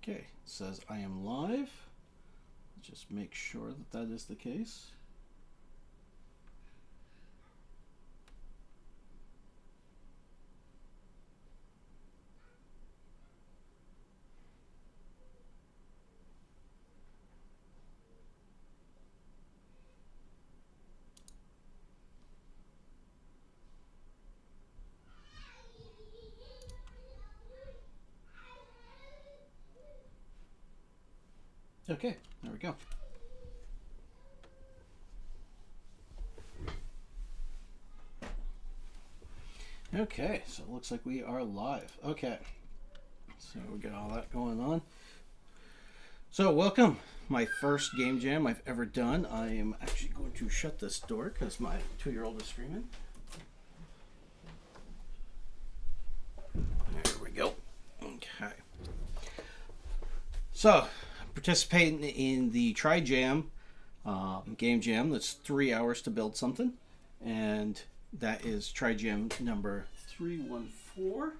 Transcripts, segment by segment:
Okay, it says I am live. Just make sure that that is the case. Okay, there we go. Okay, so it looks like we are live. Okay, so we got all that going on. So welcome, my first game jam I've ever done. I am actually going to shut this door because my 2-year-old is screaming. There we go. Okay. So, participating in the Trijam game jam. That's 3 hours to build something, and that is Trijam number 314.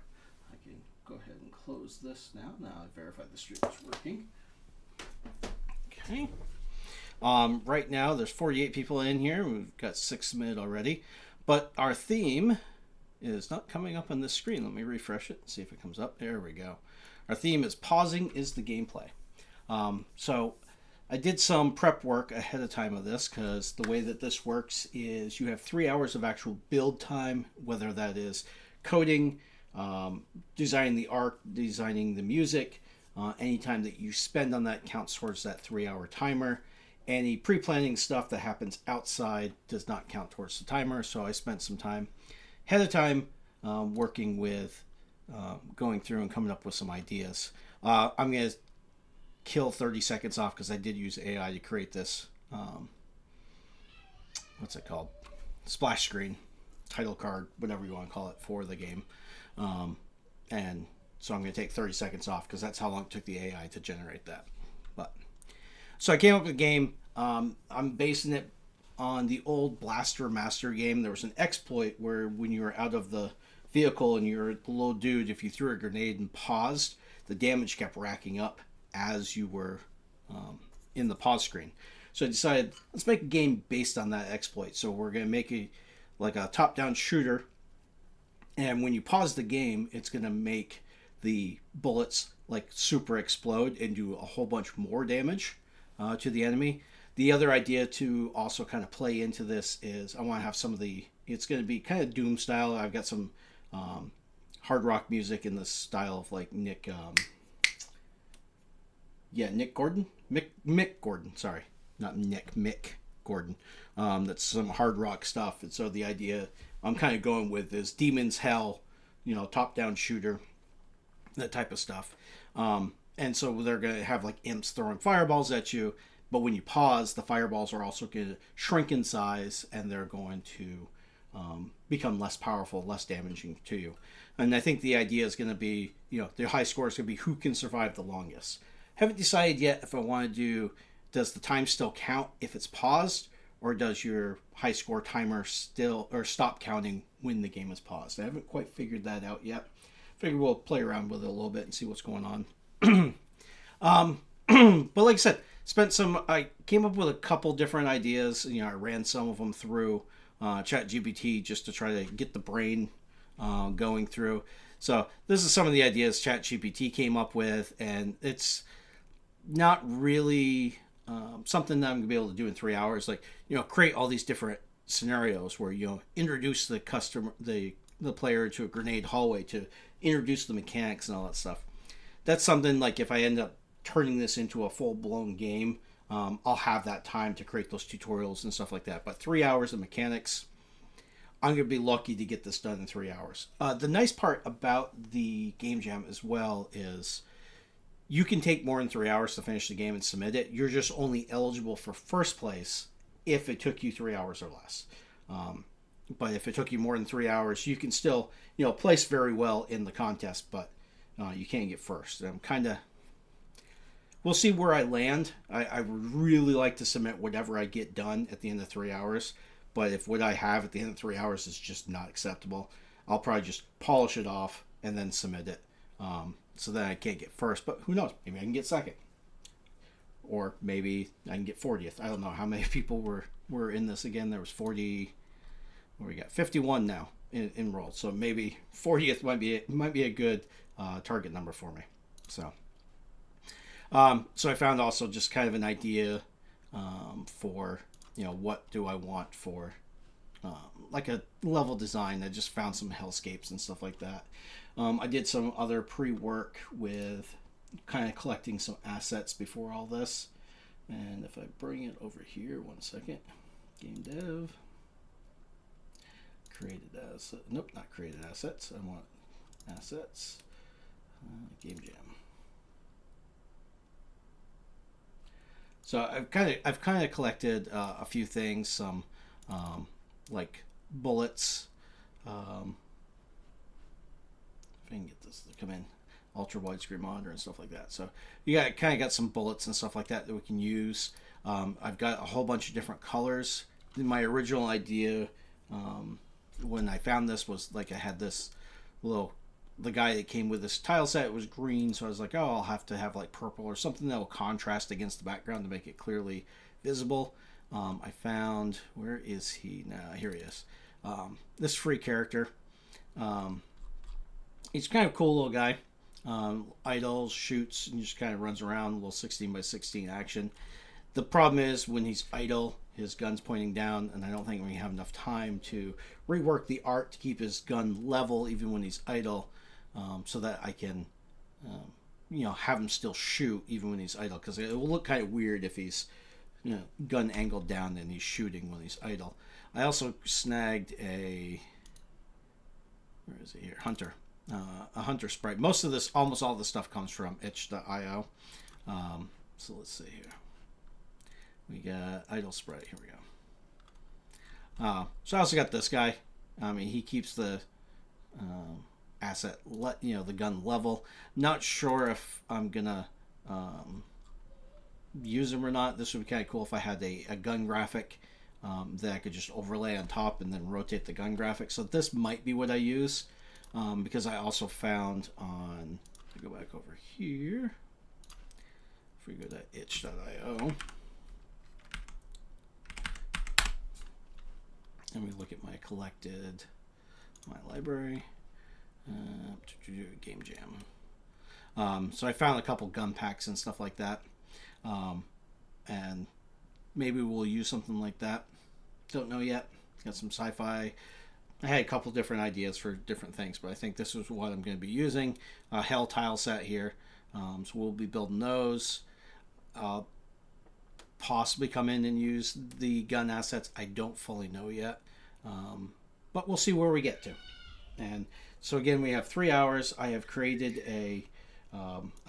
I can go ahead and close this now. Now I've verified the stream is working. Okay. Right now there's 48 people in here. We've got 6 submitted already, but our theme is not coming up on this screen. Let me refresh it and see if it comes up. There we go. Our theme is pausing is the gameplay. So I did some prep work ahead of time of this because the way that this works is you have 3 hours of actual build time, whether that is coding, designing the art, designing the music. Any time that you spend on that counts towards that 3-hour timer. Any pre-planning stuff that happens outside does not count towards the timer. So I spent some time ahead of time working with going through and coming up with some ideas. I'm going to kill 30 seconds off because I did use AI to create this what's it called, splash screen, title card, whatever you want to call it, for the game. And so I'm going to take 30 seconds off because that's how long it took the AI to generate that. But so I came up with a game. I'm basing it on the old Blaster Master game. There was an exploit where when you were out of the vehicle and you're a little dude, if you threw a grenade and paused, the damage kept racking up as you were in the pause screen. So I decided, let's make a game based on that exploit. So we're going to make a top-down shooter, and when you pause the game, it's going to make the bullets like super explode and do a whole bunch more damage to the enemy. The other idea to also kind of play into this is I want to have some of the, it's going to be kind of Doom style. I've got some hard rock music in the style of like Nick Gordon? Mick Gordon, sorry. Not Nick, Mick Gordon. That's some hard rock stuff. And so the idea I'm kind of going with is Demon's Hell, top-down shooter, that type of stuff. And so they're going to have like imps throwing fireballs at you, but when you pause, the fireballs are also going to shrink in size, and they're going to become less powerful, less damaging to you. And I think the idea is going to be, the high score is going to be who can survive the longest. Haven't decided yet if I want to do, does the time still count if it's paused, or does your high score timer still or stop counting when the game is paused? I haven't quite figured that out yet. Figure we'll play around with it a little bit and see what's going on. But like I said, I came up with a couple different ideas. I ran some of them through ChatGPT just to try to get the brain going through. So this is some of the ideas ChatGPT came up with, and it's not really something that I'm going to be able to do in 3 hours. Like, create all these different scenarios where, introduce the customer, the player to a grenade hallway, to introduce the mechanics and all that stuff. That's something like if I end up turning this into a full-blown game, I'll have that time to create those tutorials and stuff like that. But 3 hours of mechanics, I'm going to be lucky to get this done in 3 hours. The nice part about the Game Jam as well is you can take more than 3 hours to finish the game and submit it. You're just only eligible for first place if it took you 3 hours or less. But if it took you more than 3 hours, you can still, place very well in the contest, but you can't get first. I'm kind of, we'll see where I land. I would really like to submit whatever I get done at the end of 3 hours. But if what I have at the end of 3 hours is just not acceptable, I'll probably just polish it off and then submit it. so that I can't get first. But who knows? Maybe I can get second, or maybe I can get 40th. I don't know how many people were in this again. There was 40. What we got? 51 now enrolled. So maybe 40th might be a good target number for me. So. So I found also just kind of an idea for, what do I want for like a level design. I just found some hellscapes and stuff like that. I did some other pre-work with kind of collecting some assets before all this. And if I bring it over here, one second, game dev, created asset, nope, not created assets. I want assets, GameJam. So I've kind of collected a few things, some like bullets. If I can get this to come in, ultra widescreen monitor and stuff like that. So you got some bullets and stuff like that we can use. I've got a whole bunch of different colors. My original idea when I found this was like I had this the guy that came with this tile set was green, so I was like, oh, I'll have to have like purple or something that will contrast against the background to make it clearly visible. I found, where is he now? Here he is. This free character. He's kind of a cool little guy. Idles, shoots, and just kind of runs around, a little 16 by 16 action. The problem is when he's idle, his gun's pointing down, and I don't think we have enough time to rework the art to keep his gun level even when he's idle. So that I can, have him still shoot even when he's idle, because it will look kind of weird if he's, gun angled down and he's shooting when he's idle. I also snagged where is it here? Hunter, a hunter sprite. Almost all this stuff comes from itch.io. So let's see here. We got idle sprite. Here we go. So I also got this guy. He keeps the asset, the gun level. Not sure if I'm gonna use him or not. This would be kind of cool if I had a gun graphic that I could just overlay on top and then rotate the gun graphic. So this might be what I use, because I also found on, go back over here, if we go to itch.io and we look at my library, GameJam. So I found a couple gun packs and stuff like that, and maybe we'll use something like that. Don't know yet. Got some sci-fi. I had a couple different ideas for different things, but I think this is what I'm going to be using. A hell tile set here, so we'll be building those. Possibly come in and use the gun assets. I don't fully know yet, but we'll see where we get to. And so again, we have 3 hours. I have created a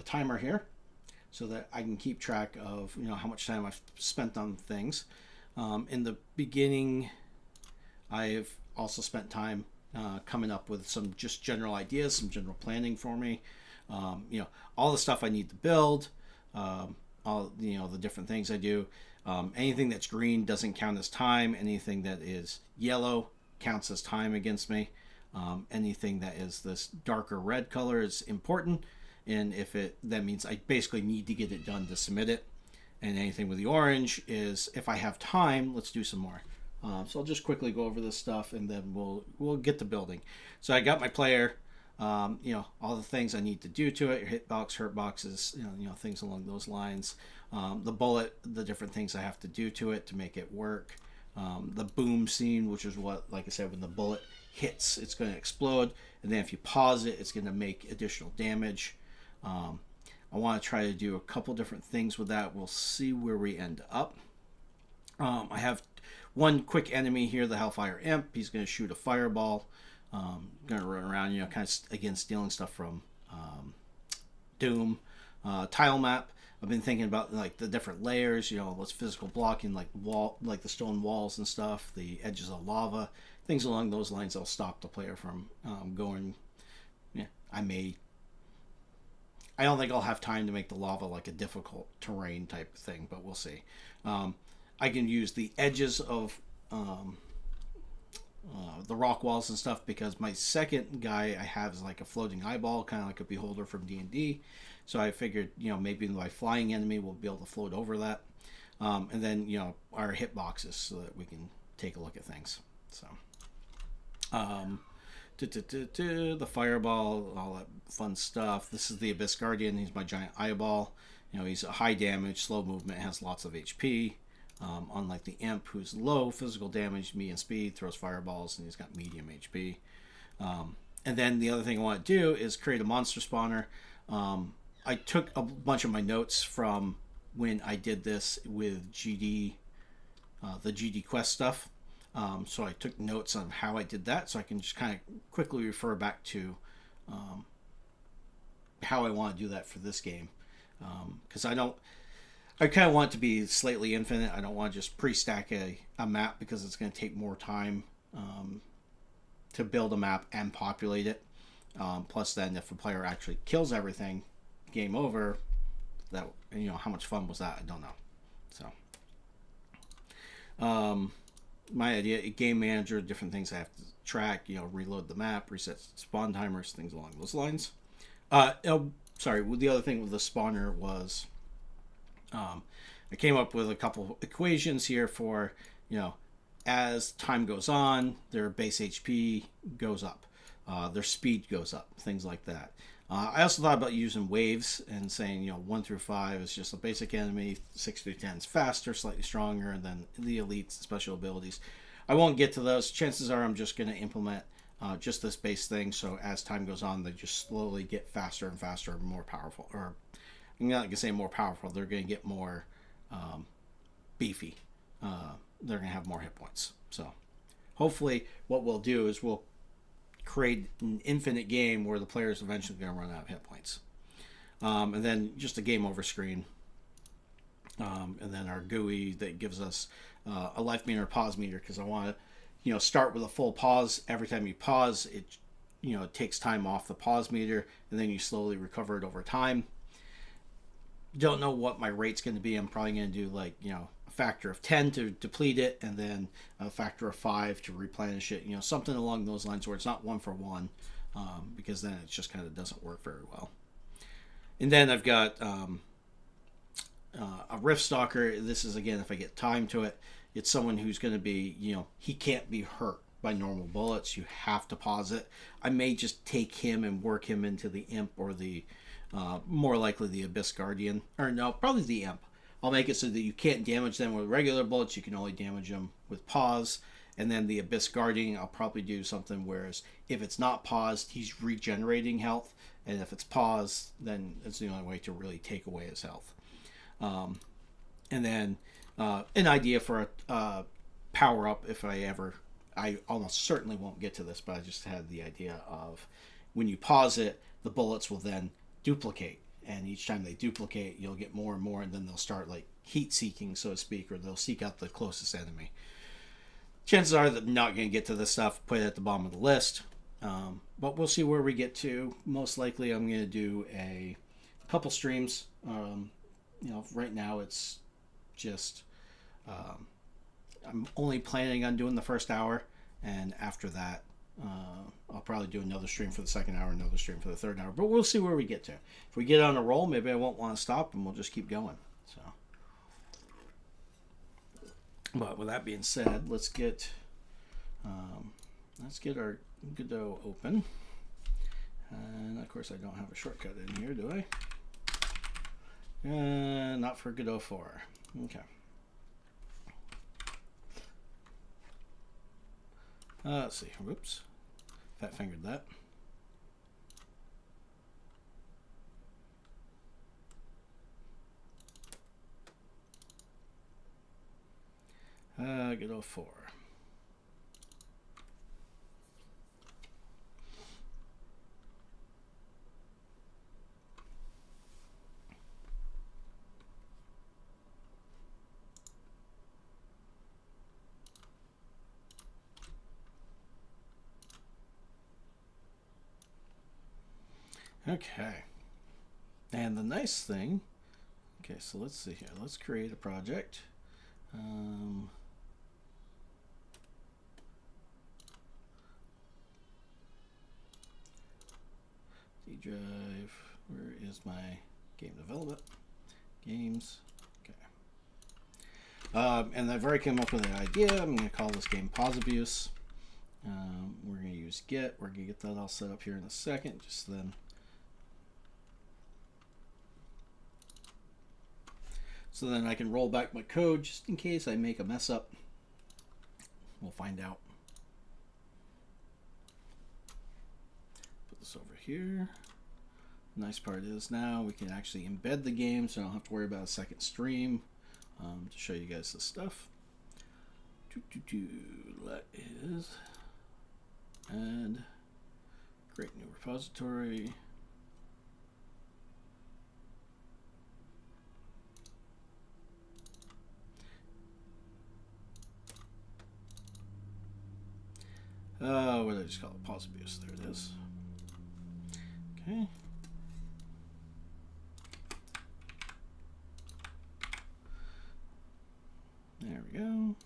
timer here so that I can keep track of how much time I've spent on things. In the beginning, I've also spent time coming up with some just general ideas, some general planning for me. All the stuff I need to build, all the different things I do. Anything that's green doesn't count as time. Anything that is yellow counts as time against me. Anything that is this darker red color is important, and that means I basically need to get it done to submit it. And anything with the orange is if I have time, let's do some more. So I'll just quickly go over this stuff, and then we'll get to building. So I got my player, all the things I need to do to it, hitbox, hurt boxes, things along those lines. The bullet, the different things I have to do to it to make it work. The boom scene, which is what, like I said, when the bullet hits, it's going to explode, and then if you pause it, it's going to make additional damage. I want to try to do a couple different things with that. We'll see where we end up. I have one quick enemy here, the Hellfire Imp. He's going to shoot a fireball. Going to run around, kind of again stealing stuff from Doom. Tile map. I've been thinking about like the different layers. What's physical blocking, like the stone walls and stuff, the edges of lava, things along those lines. I'll stop the player from going. Yeah, I don't think I'll have time to make the lava like a difficult terrain type thing, but we'll see. I can use the edges of the rock walls and stuff, because my second guy I have is like a floating eyeball, kind of like a beholder from D&D. So I figured, maybe my flying enemy will be able to float over that. And then, our hit boxes so that we can take a look at things. So, the fireball, all that fun stuff. This is the Abyss Guardian. He's my giant eyeball. He's a high damage, slow movement, has lots of HP. Unlike the Imp, who's low physical damage, medium speed, throws fireballs, and he's got medium HP. And then the other thing I want to do is create a monster spawner. I took a bunch of my notes from when I did this with GD, the GD Quest stuff. So I took notes on how I did that, so I can just kind of quickly refer back to how I want to do that for this game. Because I kind of want it to be slightly infinite. I don't want to just pre-stack a map, because it's going to take more time to build a map and populate it. Plus, then if a player actually kills everything, game over. That, how much fun was that? I don't know. So, my idea, a game manager, different things I have to track. Reload the map, reset spawn timers, things along those lines. Sorry. The other thing with the spawner was, I came up with a couple equations here for, as time goes on, their base HP goes up, their speed goes up, things like that. I also thought about using waves and saying, 1 through 5 is just a basic enemy, 6 through 10 is faster, slightly stronger, and then the elites, special abilities. I won't get to those. Chances are I'm just going to implement just this base thing, so as time goes on, they just slowly get faster and faster and more powerful. Or I'm not going to say more powerful, they're going to get more beefy. They're going to have more hit points. So hopefully what we'll do is we'll create an infinite game where the player is eventually going to run out of hit points. And then just a game over screen. And then our GUI that gives us a life meter, pause meter, because I want to, start with a full pause. Every time you pause, it takes time off the pause meter, and then you slowly recover it over time. Don't know what my rate's going to be. I'm probably going to do a factor of 10 to deplete it, and then a factor of 5 to replenish it. Something along those lines where it's not 1 for 1, because then it just kind of doesn't work very well. And then I've got a Rift Stalker. This is, again, if I get time to it, it's someone who's going to be, he can't be hurt by normal bullets. You have to pause it. I may just take him and work him into the Imp, or the more likely the Abyss Guardian. Or no, probably the Imp. I'll make it so that you can't damage them with regular bullets. You can only damage them with pause. And then the Abyss Guardian, I'll probably do something whereas if it's not paused, he's regenerating health. And if it's paused, then it's the only way to really take away his health. And then an idea for a power-up, if I almost certainly won't get to this, but I just had the idea of when you pause it, the bullets will then duplicate. And each time they duplicate, you'll get more and more, and then they'll start heat-seeking, so to speak, or they'll seek out the closest enemy. Chances are that I'm not going to get to this stuff, put it at the bottom of the list. But we'll see where we get to. Most likely I'm going to do a couple streams. Right now it's just... I'm only planning on doing the first hour, and after that, I'll probably do another stream for the second hour, another stream for the third hour. But we'll see where we get to. If we get on a roll, maybe I won't want to stop, and we'll just keep going. So, but with that being said, let's get our Godot open. And of course, I don't have a shortcut in here, do I? Not for Godot 4. Okay. Let's see. Whoops. Fat fingered that. Godot 4. Okay. And the nice thing, okay, so let's see here. Let's create a project. drive. Where is my game development? Games. Okay. And I've already come up with an idea. I'm going to call this game Pause Abuse. We're going to use Git. We're going to get that all set up here in a second. Just then. So then I can roll back my code just in case I make a mess up. We'll find out. Put this over here. Nice part is now we can actually embed the game, so I don't have to worry about a second stream to show you guys this stuff. That is add, create new repository. What did I just call it? Pause Abuse. There it is. Okay. There we go.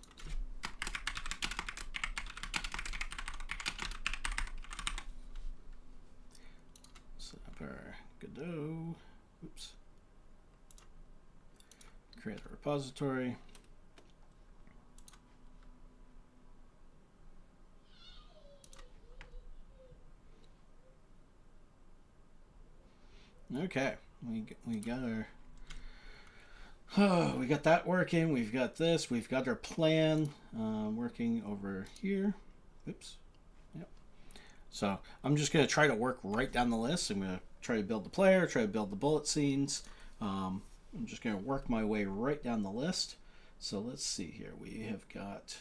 Set up our Godot. Oops. Create a repository. Okay, we got our we got that working. We've got this. We've got our plan working over here. Oops. Yep. So I'm just going to try to work right down the list. I'm going to try to build the player, try to build the bullet scenes. I'm just going to work my way right down the list. So let's see here. We have got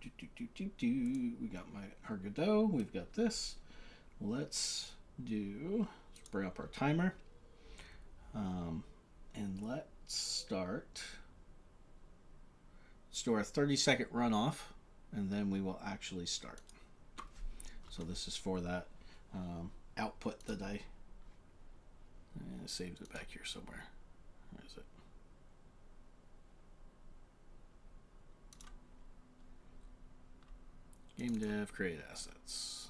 we got our Godot. We've got this. Let's bring up our timer. And let's start. Let's do our 30-second runoff, and then we will actually start. So this is for that output that I saved it back here somewhere. Where is it? Game dev, create assets.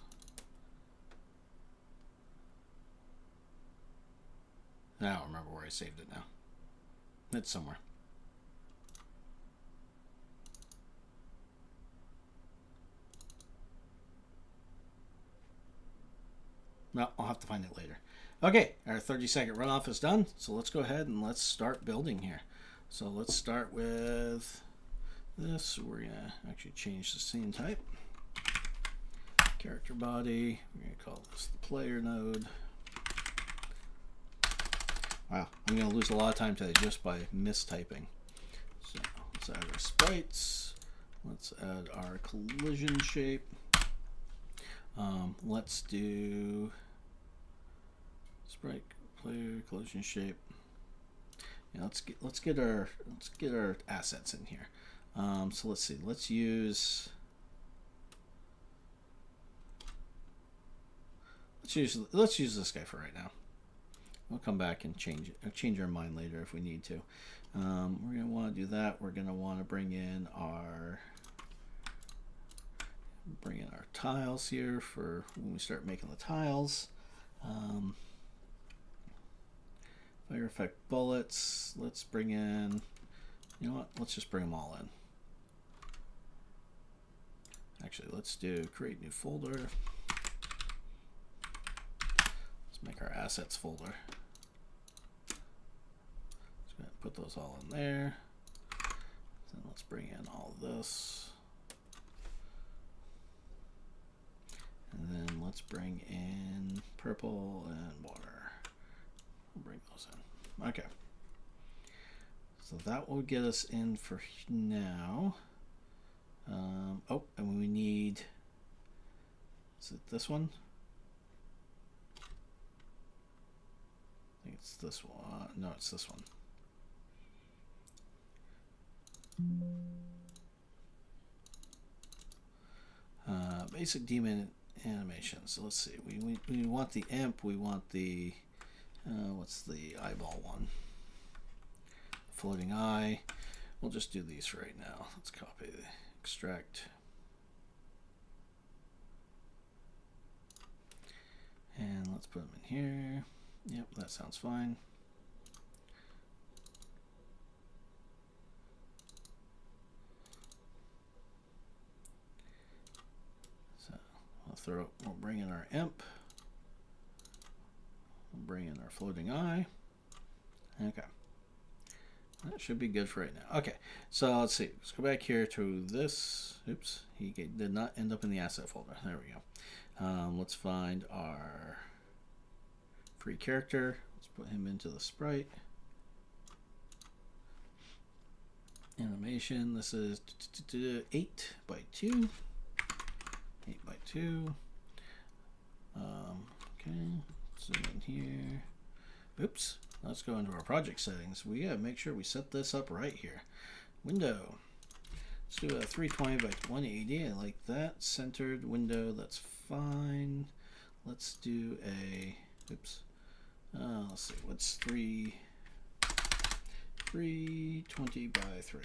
I don't remember where I saved it now. It's somewhere. No, I'll have to find it later. Okay, our 30-second runoff is done. So let's go ahead and let's start building here. So let's start with this. We're going to actually change the scene type. Character body. We're going to call this the player node. Wow, I'm going to lose a lot of time today just by mistyping. So let's add our sprites. Let's add our collision shape. Let's do sprite player collision shape. Yeah, let's get our assets in here. So let's see. Let's use this guy for right now. We'll come back and change our mind later if we need to. We're going to want to do that. We're going to want to bring in our tiles here for when we start making the tiles. Fire effect bullets. Let's bring in, you know what? Let's just bring them all in. Actually, let's do create new folder. Let's make our assets folder. Put those all in there. Then let's bring in all of this. And then let's bring in purple and water. We'll bring those in. Okay. So that will get us in for now. Oh, and we need, is it this one? I think it's this one. No, it's this one. Basic demon animation. So let's see. We want the imp. We want the what's the eyeball one? Floating eye. We'll just do these right now. Let's copy the extract. And let's put them in here. Yep, that sounds fine. So we'll bring in our imp. We'll bring in our floating eye. Okay. That should be good for right now. Okay, so let's see. Let's go back here to this. Oops, he did not end up in the asset folder. There we go. Let's find our free character. Let's put him into the sprite. Animation. This is 8 by 2. 8 by 2. Okay, zoom in here. Oops. Let's go into our project settings. We gotta make sure we set this up right here. Window. Let's do a 320 by 180. I like that. Centered window. That's fine. Let's do a. Oops. Let's see. What's 320 by 3.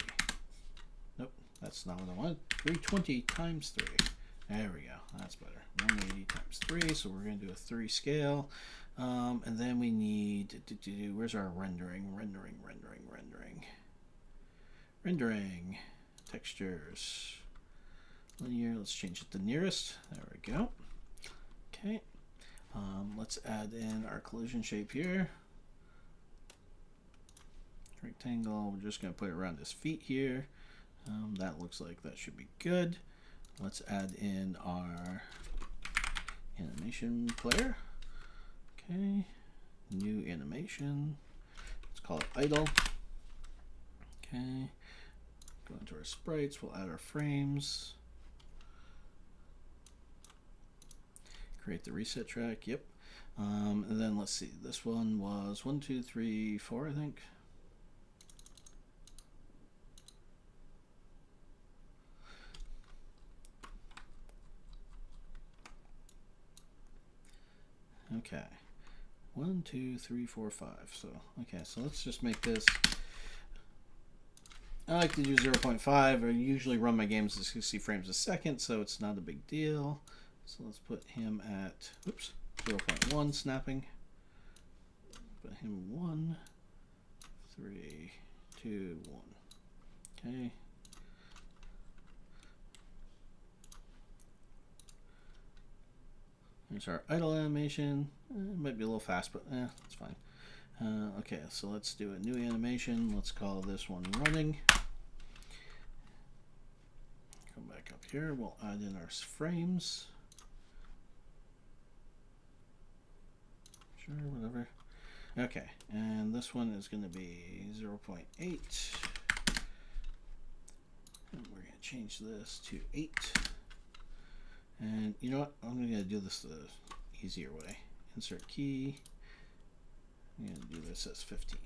Nope. That's not what I want. 320 times 3. There we go. That's better. 180 times 3. So we're gonna do a 3 scale. And then we need to do, where's our rendering? Rendering. Textures. Linear, let's change it to nearest. There we go. Okay. Let's add in our collision shape here. Rectangle, we're just going to put it around his feet here. That looks like that should be good. Let's add in our animation player. Okay, new animation. Let's call it idle. Okay, go into our sprites. We'll add our frames. Create the reset track. Yep. And then let's see. This one was 1, 2, 3, 4, I think. Okay. 1, 2, 3, 4, 5. So, okay, so let's just make this. I like to do 0.5. I usually run my games at 60 frames a second, so it's not a big deal. So let's put him at, oops, 0.1 snapping. Put him 1, 3, 2, 1. Okay. Here's our idle animation. It might be a little fast, but that's fine. Okay, so let's do a new animation. Let's call this one running. Come back up here. We'll add in our frames. Sure, whatever. Okay, and this one is going to be 0.8. And we're going to change this to 8. And you know what? I'm going to do this the easier way. Insert key. I'm going to do this as 15.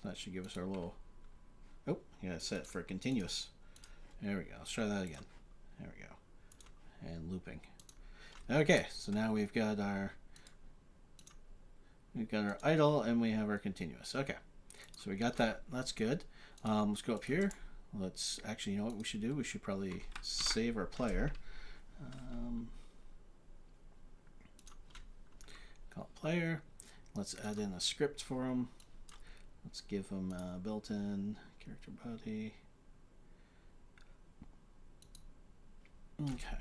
That should give us our little. Oh, yeah, set it for continuous. There we go. Let's try that again. There we go. And looping. Okay, so now we've got our idle and we have our continuous. Okay, so we got that. That's good. Let's go up here. Let's actually, you know what we should do? We should probably save our player. Call player. Let's add in a script for him. Let's give him a built-in character body. Okay.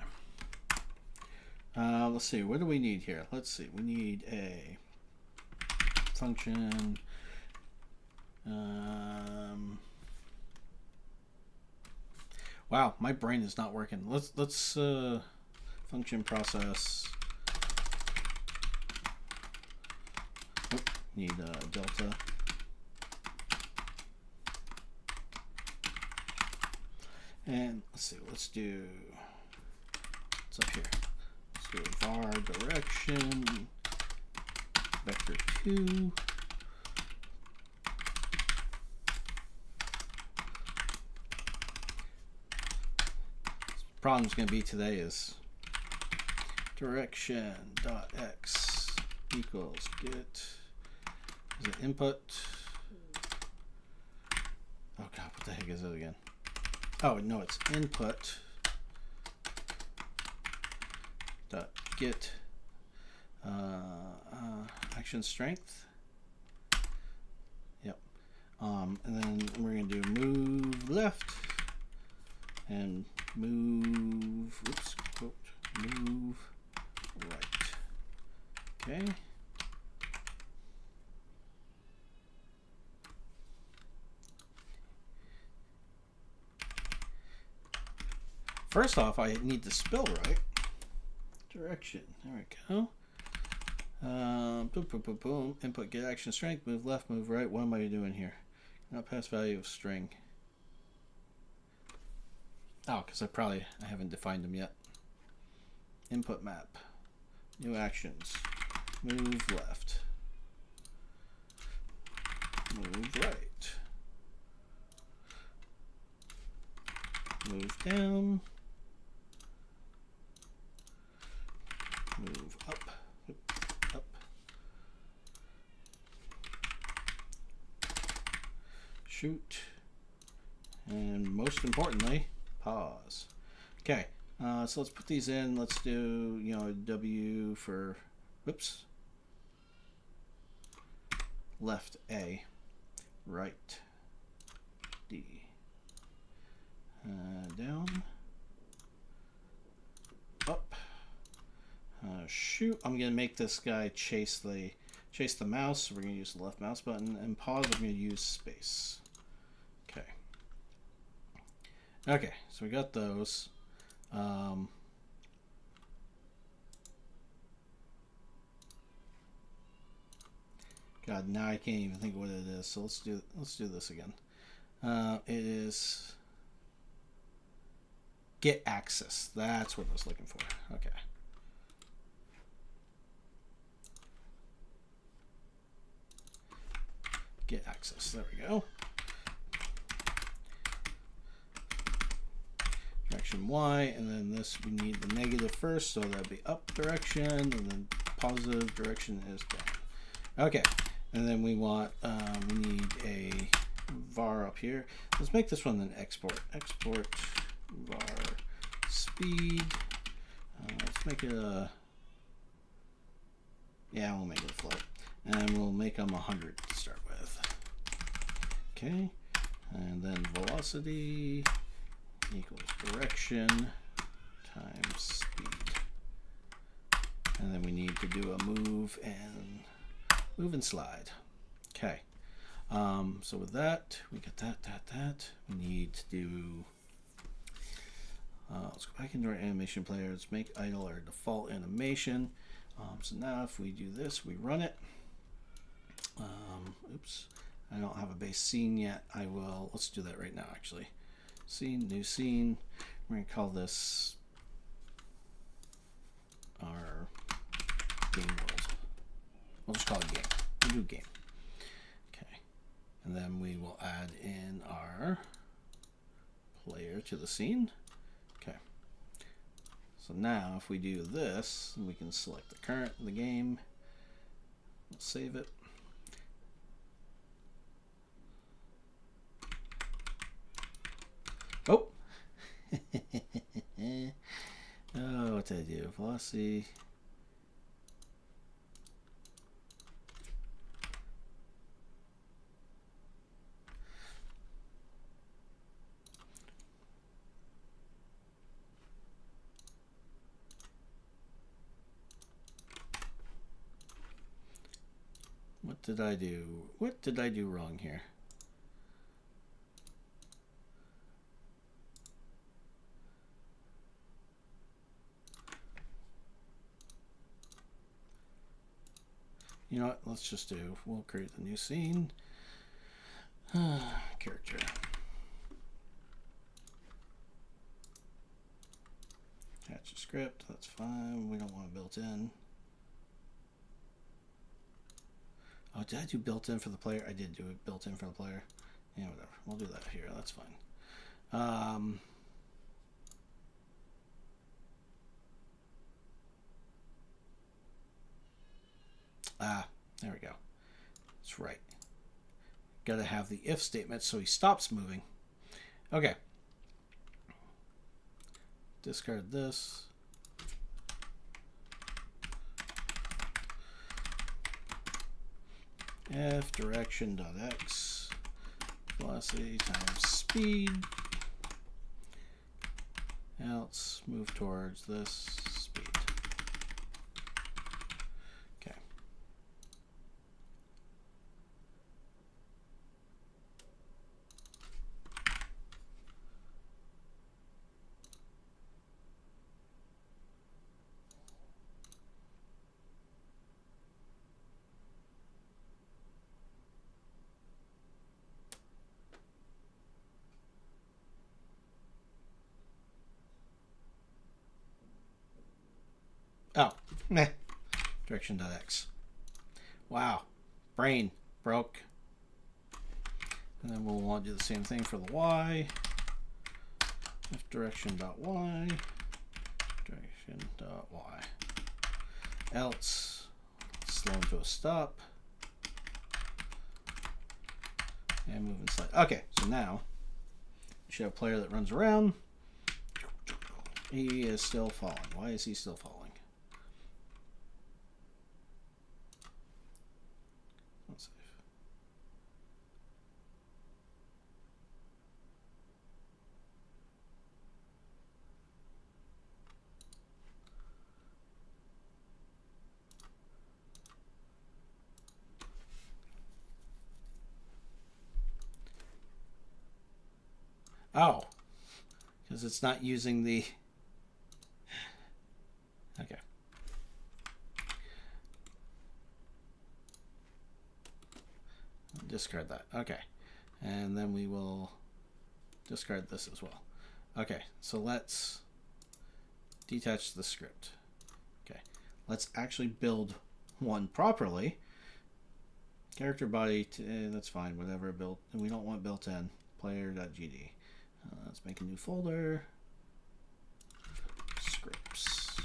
Let's see. What do we need here? Let's see. We need a function. Wow, my brain is not working. Let's function process. Oh, need delta. And let's see. Let's do. What's up here? Let's do a var direction vector 2. Problem's going to be today is direction dot x equals get is it input. Oh god, what the heck is it again? Oh no, it's input dot get action strength. Yep. And then we're going to do move left and move, oops, quote, move right. Okay. First off, I need to spell right. Direction. There we go. Boom, boom, boom, boom. Input get action strength. Move left, move right. What am I doing here? Not pass value of string. Oh, because I haven't defined them yet. Input map. New actions. Move left. Move right. Move down. Move up. Up. Shoot. And most importantly, pause. Okay, so let's put these in. Let's do, W for, whoops, left A, right D, down, up, shoot. I'm gonna make this guy chase the mouse. So we're gonna use the left mouse button, and pause. I'm gonna use space. Okay, so we got those. God, now I can't even think of what it is. So let's do this again. It is get access. That's what I was looking for. Okay. Get access. There we go. Direction Y, and then this, we need the negative first, so that'd be up direction, and then positive direction is down. Okay, and then we want, we need a var up here. Let's make this one an export. Export var speed. Let's make it a, yeah, we'll make it a float. And we'll make them 100 to start with. Okay, and then velocity equals direction times speed. And then we need to do a move and slide. Okay. So with that, we got that. We need to do, let's go back into our animation player. Let's make idle our default animation. So now if we do this, we run it. Oops, I don't have a base scene yet. I will, let's do that right now actually. Scene, new scene. We're going to call this our game world. We'll just call it game. We'll do game. Okay. And then we will add in our player to the scene. Okay. So now if we do this, we can select the current of the game. We'll save it. Oh. Oh, what did I do? Velocity. What did I do? What did I do wrong here? You know what? Let's just do, we'll create the new scene. Character. Attach a script. That's fine. We don't want it built in. Oh, did I do built in for the player? I did do it built in for the player. Yeah, whatever. We'll do that here. That's fine. There we go. That's right. Got to have the if statement so he stops moving. Okay. Discard this. F direction dot x velocity times speed. Else move towards this speed. Okay. Oh, meh. Direction dot x. Wow. Brain broke. And then we'll want to do the same thing for the y. F direction dot y. Direction dot y. Else slow to a stop. And move inside. Okay, so now we should have a player that runs around. He is still falling. Why is he still falling? Let's save. Oh, because it's not using the... Okay. Discard that. Okay. And then we will discard this as well. Okay, so let's detach the script. Okay, let's actually build one properly. Character body, that's fine, whatever built. And we don't want built-in. Player.gd. Let's make a new folder. Scripts.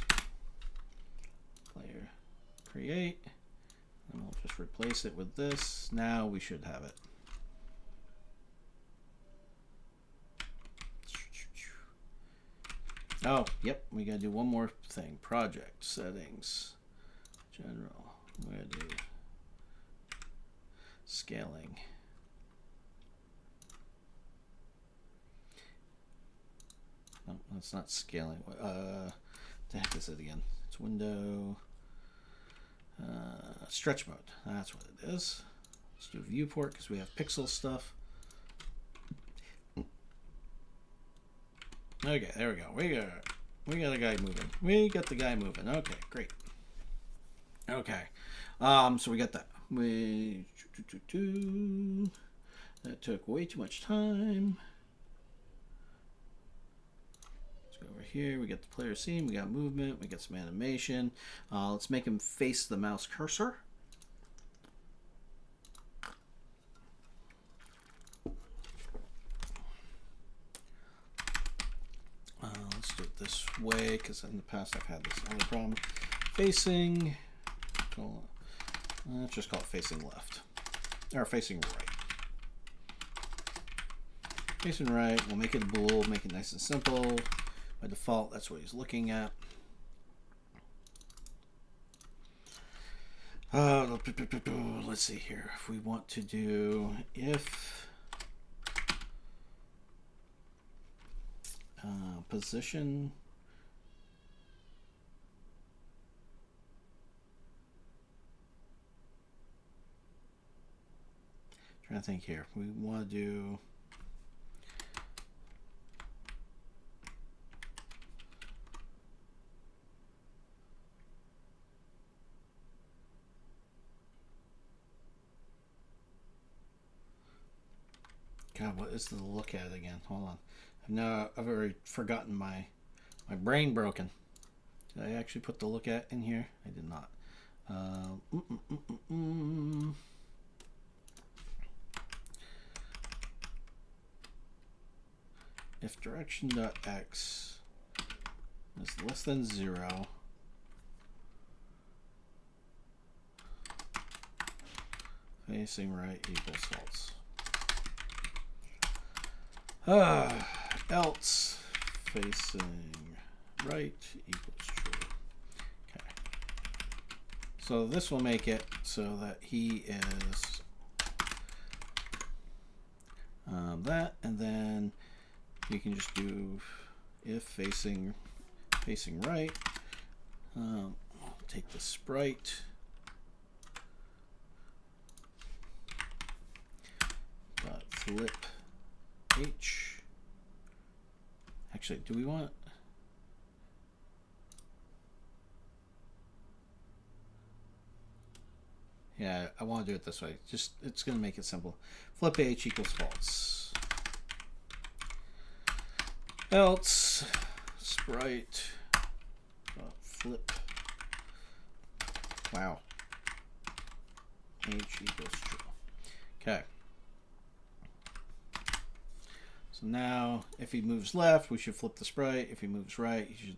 Player. Create. And we'll just replace it with this. Now we should have it. Oh, yep, we gotta do one more thing. Project, settings, general, we're gonna do scaling. No, that's not scaling. The heck is it again? It's window, stretch mode, that's what it is. Let's do viewport because we have pixel stuff. Okay, there we go. We got a guy moving. We got the guy moving. Okay, great. Okay, so we got that. That took way too much time. Let's go over here. We got the player scene. We got movement. We got some animation. Let's make him face the mouse cursor. Let's do it this way because in the past I've had this other problem. Facing, let's just call it facing left, or facing right. Facing right, we'll make it a bool, make it nice and simple. By default, that's what he's looking at. Let's see here. If we want to do if position, trying to think here. We want to do God, what is the look at again? Hold on. I've already forgotten my brain broken. Did I actually put the look at in here? I did not. If direction.x is less than 0, facing right equals false. Else facing right equals true. Okay. So this will make it so that he is that, and then you can just do if facing right. I'll take the sprite, flip H. Actually, do we want? Yeah, I want to do it this way. Just it's going to make it simple. Flip H equals false. Else sprite flip. Wow. H equals true. Okay. So now, if he moves left, we should flip the sprite. If he moves right, he should.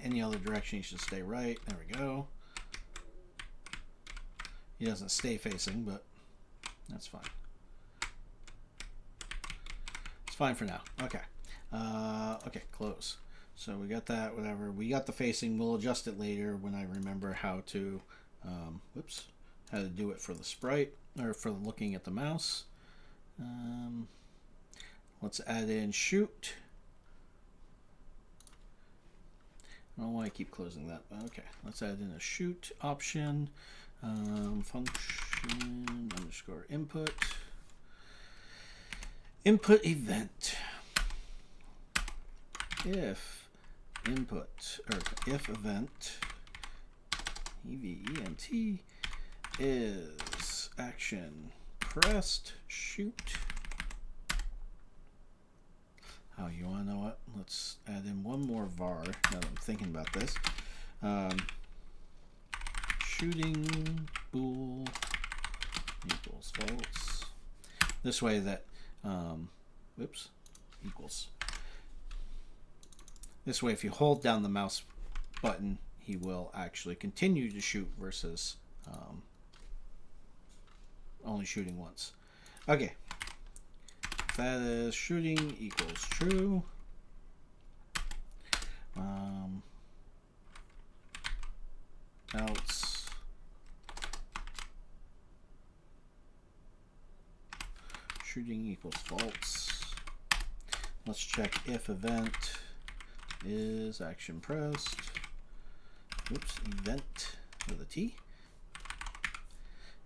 Any other direction, he should stay right. There we go. He doesn't stay facing, but that's fine. It's fine for now. Okay. Okay, close. So we got that, whatever. We got the facing. We'll adjust it later when I remember how to, how to do it for the sprite, or for looking at the mouse. Let's add in shoot. I don't know why I keep closing that, but okay. Let's add in a shoot option. Function underscore input. Input event. If input, or if event, event is action pressed, shoot. Oh, you want to know what? Let's add in one more var now that I'm thinking about this. Shooting bool equals false. This way that, equals. This way, if you hold down the mouse button, he will actually continue to shoot versus only shooting once. Okay. That is shooting equals true. Else shooting equals false. Let's check if event is action pressed. Oops, event with a T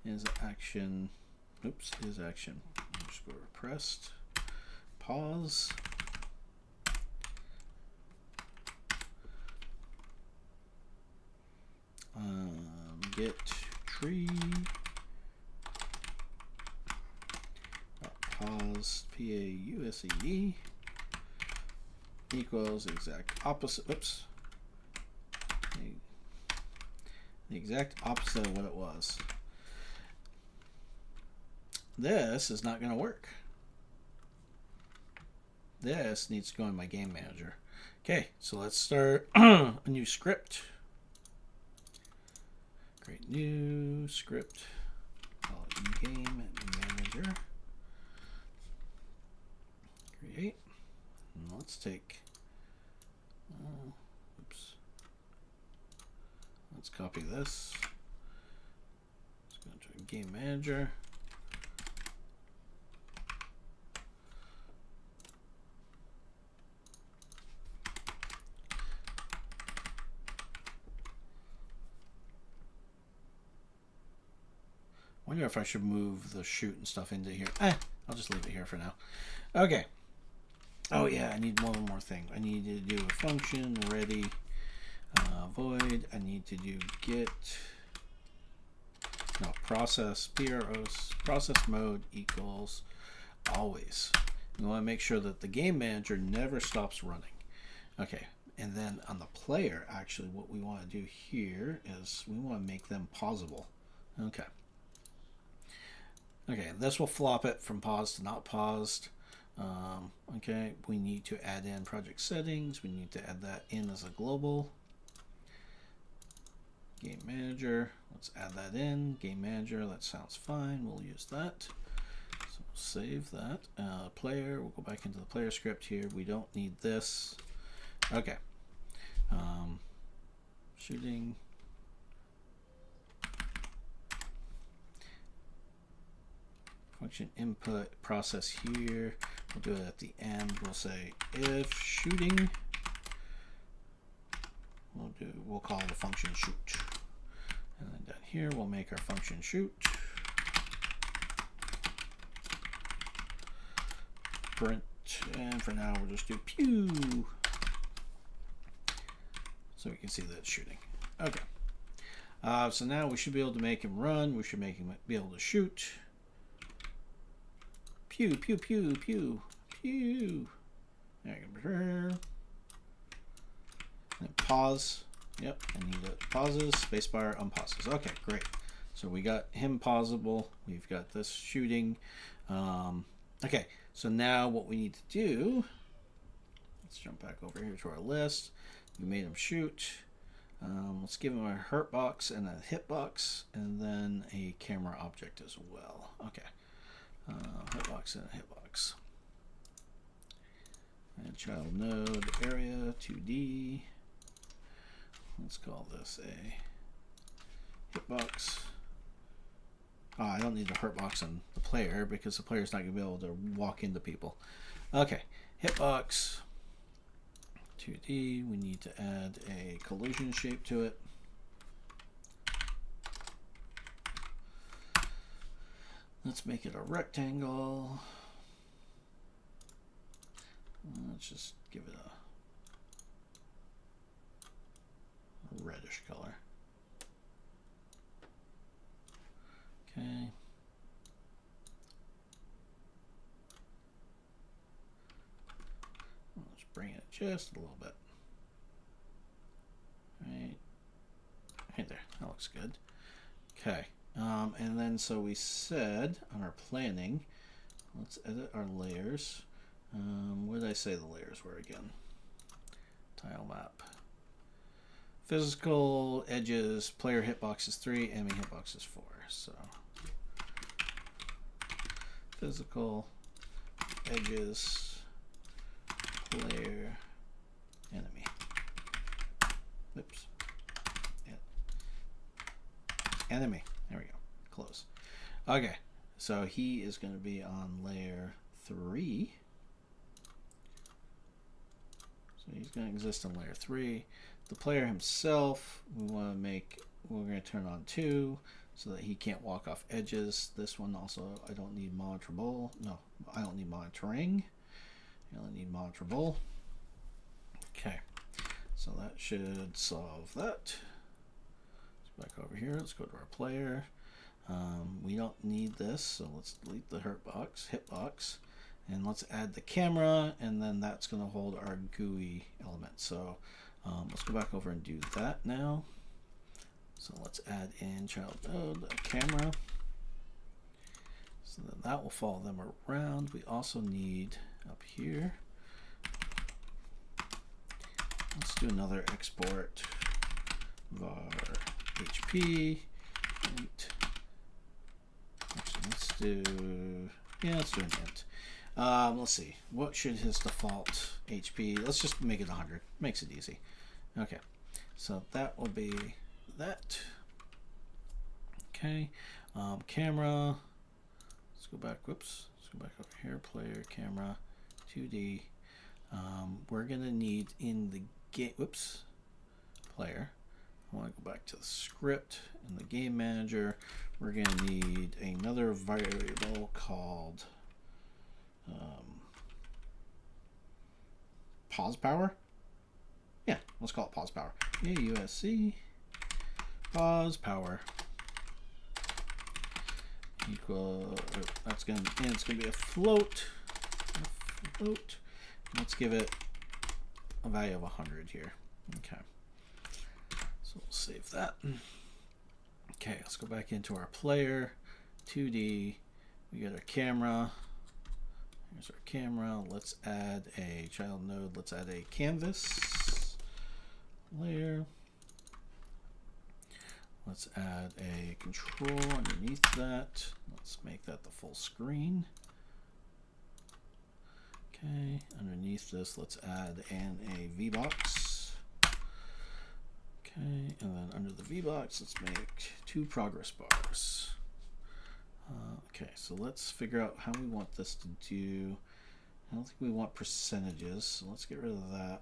is action. Oops, is action underscore pressed. Pause. Get tree. Pause. PAUSED equals exact opposite. Oops. The exact opposite of what it was. This is not going to work. This needs to go in my game manager. Okay, so let's start a new script. Create new script. Call it game manager. Create. And let's take. Oops. Let's copy this. Let's go into game manager. I wonder if I should move the shoot and stuff into here. I'll just leave it here for now. Okay. Oh yeah, I need one more thing. I need to do a function ready void. I need to do get process process mode equals always. You want to make sure that the game manager never stops running. Okay. And then on the player, actually, what we want to do here is we want to make them pausable. Okay. Okay, this will flop it from paused to not paused. Okay, we need to add in project settings. We need to add that in as a global. Game manager, let's add that in. Game manager, that sounds fine. We'll use that. So we'll save that. Player, we'll go back into the player script here. We don't need this. Okay. Shooting. function input process here. We'll do it at the end. We'll say if shooting. We'll call the function shoot. And then down here we'll make our function shoot. Print, and for now we'll just do pew. So we can see that it's shooting. Okay. So now we should be able to make him run. We should make him be able to shoot. Pew, pew, pew, pew, pew. There you go. And pause. Yep, and he pauses, spacebar, unpauses. Okay, great. So we got him pausable. We've got this shooting. Okay, so now what we need to do, let's jump back over here to our list. We made him shoot. Let's give him a hurt box and a hit box, and then a camera object as well. Okay, hit box and a hit box. And child node area 2D. Let's call this a hitbox. Oh, I don't need the hurt box on the player because the player's not going to be able to walk into people. Okay, hitbox 2D. We need to add a collision shape to it. Let's make it a rectangle. Let's just give it a reddish color. Okay. Let's bring it just a little bit. Right there. That looks good. Okay. And then so we said on our planning, let's edit our layers. What did I say the layers were again? Tile map. Physical edges, player hitbox is 3, enemy hitbox is 4. So physical edges, player, enemy. Oops. Yeah. Enemy. There we go. Close. Okay. So he is going to be on layer 3. So he's going to exist on layer 3. The player himself, we're going to turn on 2 so that he can't walk off edges. This one also, I don't need monitorable. No, I don't need monitoring. I only need monitorable. Okay, so that should solve that. Let's go back over here. Let's go to our player. We don't need this, so let's delete the hitbox. And let's add the camera, and then that's going to hold our GUI element. So let's go back over and do that now. So let's add in child node, a camera. So then that will follow them around. We also need up here. Let's do another export var HP. Actually, let's do an int. Let's see. What should his default HP? Let's just make it 100. Makes it easy. Okay. So that will be that. Okay. Camera. Let's go back. Whoops. Let's go back over here. Player, camera, 2D. We're gonna need in the game. Whoops. Player. I want to go back to the script in the game manager. We're gonna need another variable called pause power. Yeah, let's call it pause power. AUSC pause power equal. It's gonna be a float. Let's give it a value of 100 here. Okay. So we'll save that. Okay, let's go back into our player 2D. We got our camera. Here's our camera. Let's add a child node. Let's add a canvas layer. Let's add a control underneath that. Let's make that the full screen. Okay, underneath this, let's add in a VBox. Okay, and then under the VBox, let's make 2 progress bars. Okay, so let's figure out how we want this to do. I don't think we want percentages, so let's get rid of that.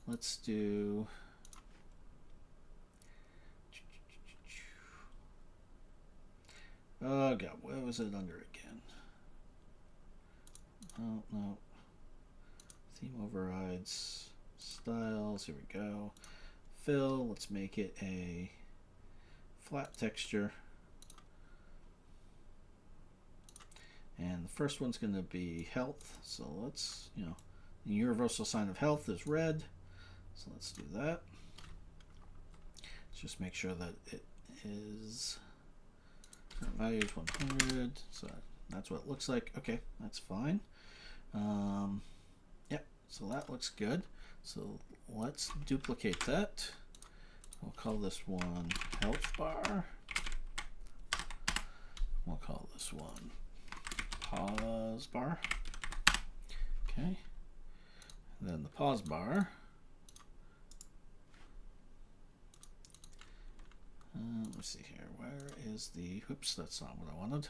Let's do oh god, where was it under again? Oh no. Theme overrides, styles, here we go. Fill, let's make it a flat texture. And the first one's going to be health. So let's, the universal sign of health is red. So let's do that. Let's just make sure that it is current value is 100. So that's what it looks like. Okay, that's fine. Yep, so that looks good. So let's duplicate that. We'll call this one health bar. We'll call this one pause bar. Okay. And then the pause bar. Let's see here. Where is the... Oops, that's not what I wanted.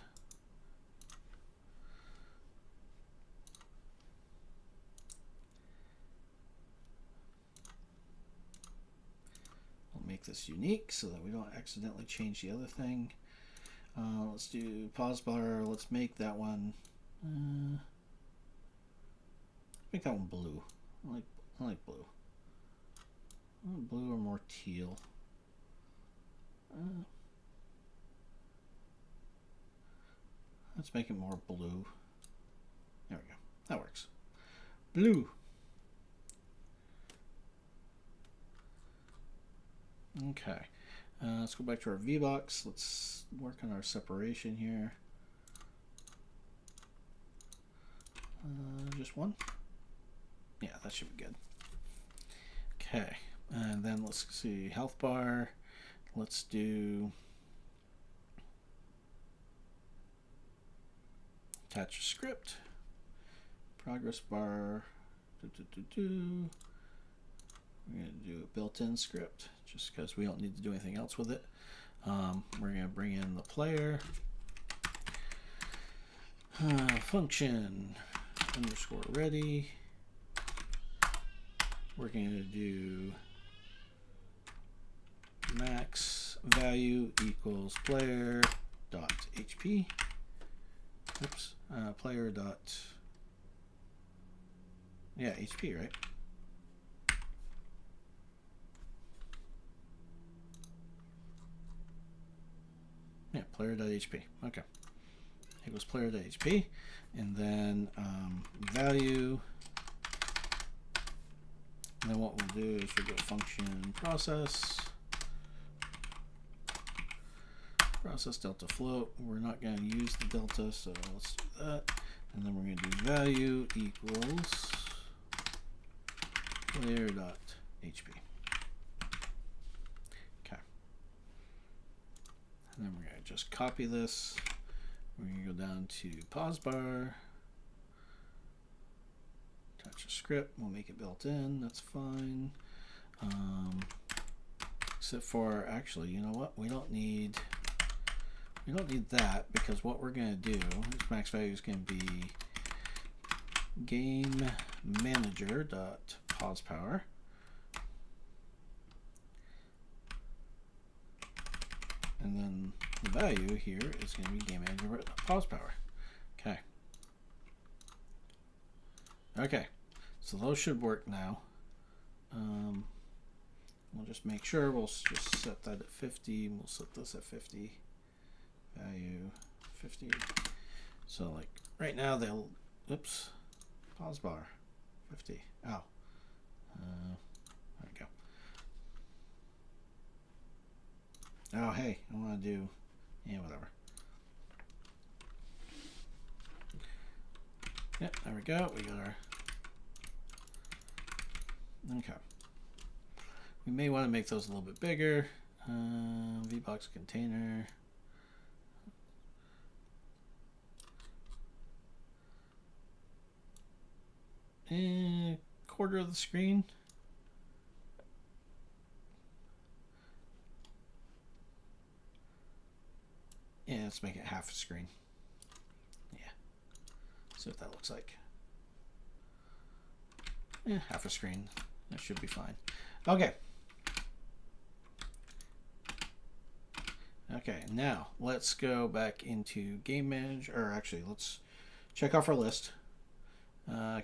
We'll make this unique so that we don't accidentally change the other thing. Let's do pause bar. Let's make that one. Make that one blue. I like blue. Blue or more teal. Let's make it more blue. There we go. That works. Blue. Okay. Let's go back to our VBox. Let's work on our separation here. Just one? Yeah, that should be good. Okay. And then let's see, health bar. Let's do attach a script. Progress bar. We're going to do a built-in script just because we don't need to do anything else with it. We're going to bring in the player. Function underscore ready. We're going to do max value equals player dot HP. Oops, player dot, yeah, HP, right? Yeah, player.hp. Okay. Equals player.hp. And then value. And then what we'll do is we'll go function process. Process delta float. We're not going to use the delta, so let's do that. And then we're going to do value equals player.hp. Okay. And then we're going to just copy this. We're going to go down to pause bar. Attach a script. We'll make it built in. That's fine. Except for, actually, you know what? We don't need that, because what we're going to do is max value is going to be game manager dot pause power. And then the value here is going to be game manager dot pause power. Okay. Okay. So those should work now. We'll just make sure. We'll just set that at 50. We'll set this at 50. Value 50. So like right now they'll, oops, pause bar 50. Oh, there we go. Oh, hey, I want to do, yeah, whatever. Yep, there we go. We got our, okay. We may want to make those a little bit bigger. VBox container. Quarter of the screen. Yeah, let's make it half a screen. Yeah. See what that looks like. Yeah, half a screen. That should be fine. Okay. Okay, now let's go back into Game Manager, or actually, let's check off our list.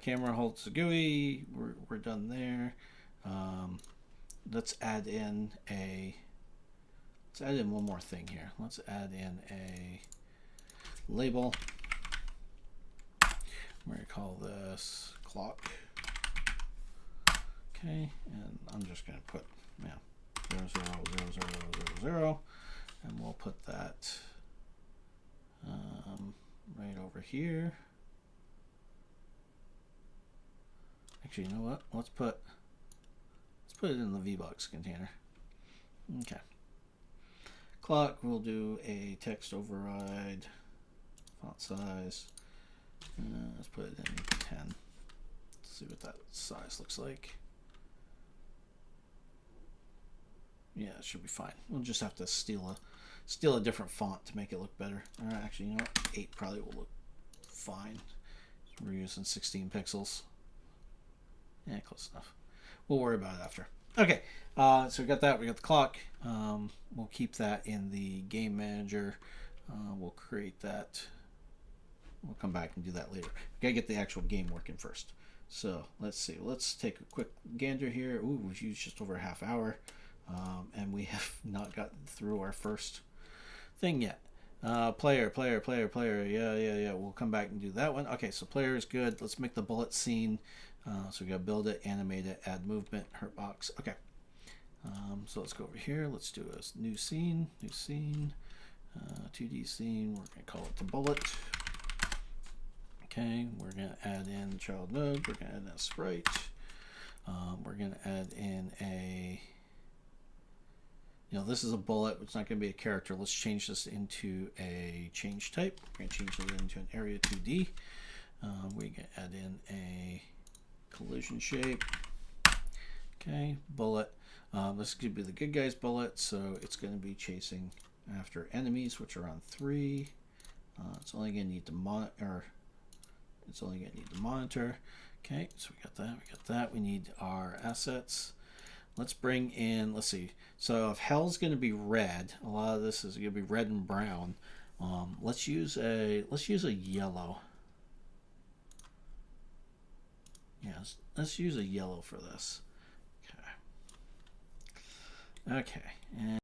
Camera holds the GUI. We're done there. Let's add in one more thing here. Let's add in a label. We're gonna call this clock. Okay, and I'm just gonna put 0, 0, 0, 0, 0, 0, and we'll put that right over here. Actually, you know what? Let's put it in the VBox container. Okay. Clock, we'll do a text override, font size. Let's put it in 10. Let's see what that size looks like. Yeah, it should be fine. We'll just have to steal a different font to make it look better. All right, actually, you know what? 8 probably will look fine. We're using 16 pixels. Yeah, close enough. We'll worry about it after. Okay, so we got that. We got the clock. We'll keep that in the game manager. We'll create that. We'll come back and do that later. We gotta get the actual game working first. So let's see. Let's take a quick gander here. Ooh, we've used just over a half hour, and we have not gotten through our first thing yet. Player. Yeah. We'll come back and do that one. Okay, so player is good. Let's make the bullet scene. So we gotta build it, animate it, add movement, hurt box. Okay. So let's go over here. Let's do a new scene. 2D scene. We're gonna call it the bullet. Okay. We're gonna add in child node. We're gonna add in a sprite. We're gonna add in a. This is a bullet. It's not going to be a character. Let's change this into a change type. We're going to change it into an area 2D. We're going to add in a collision shape. Okay, bullet. This could be the good guy's bullet, so it's going to be chasing after enemies, which are on 3. It's only going to need to monitor. Okay, so we got that. We need our assets. Let's bring in, let's see. So if hell's going to be red, a lot of this is going to be red and brown. Let's use a yellow. Yes, let's use a yellow for this. Okay, and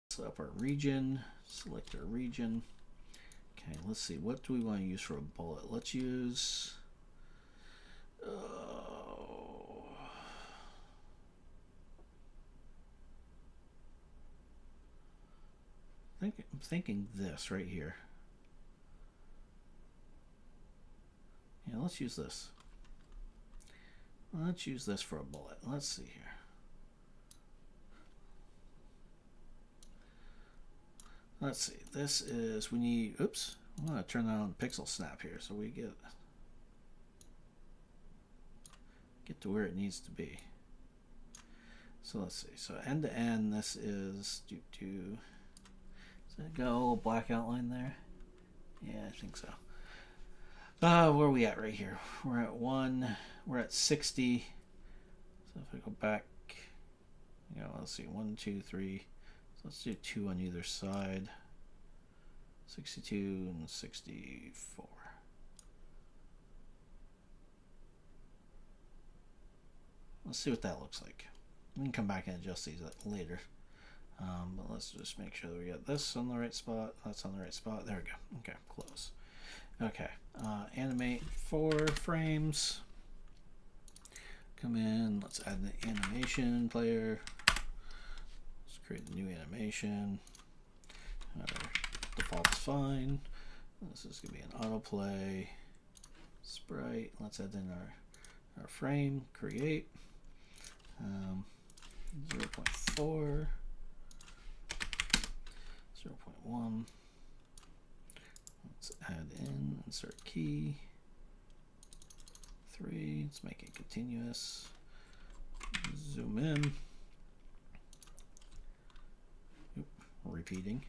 set up our region. Select our region. Okay, let's see. What do we want to use for a bullet? Let's use. I'm thinking this right here. Yeah, let's use this. Let's use this for a bullet. Let's see here. Let's see. This is, we need, oops, I'm going to turn that on pixel snap here so we get to where it needs to be. So let's see. So end to end, this is, does that got a little black outline there? Yeah, I think so. Where are we at right here? We're at 1, we're at 60. So if I go back, let's see, 1, 2, 3. So let's do 2 on either side. 62 and 64. Let's see what that looks like. We can come back and adjust these later. But let's just make sure that we got this on the right spot. That's on the right spot. There we go. Okay, close. Okay, animate 4 frames. Come in, let's add the animation player. Let's create a new animation. Default's fine. This is going to be an autoplay sprite. Let's add in our frame, create. 0.4, 0.1. Let's add in, insert key. 3, let's make it continuous. Zoom in. Oop, repeating.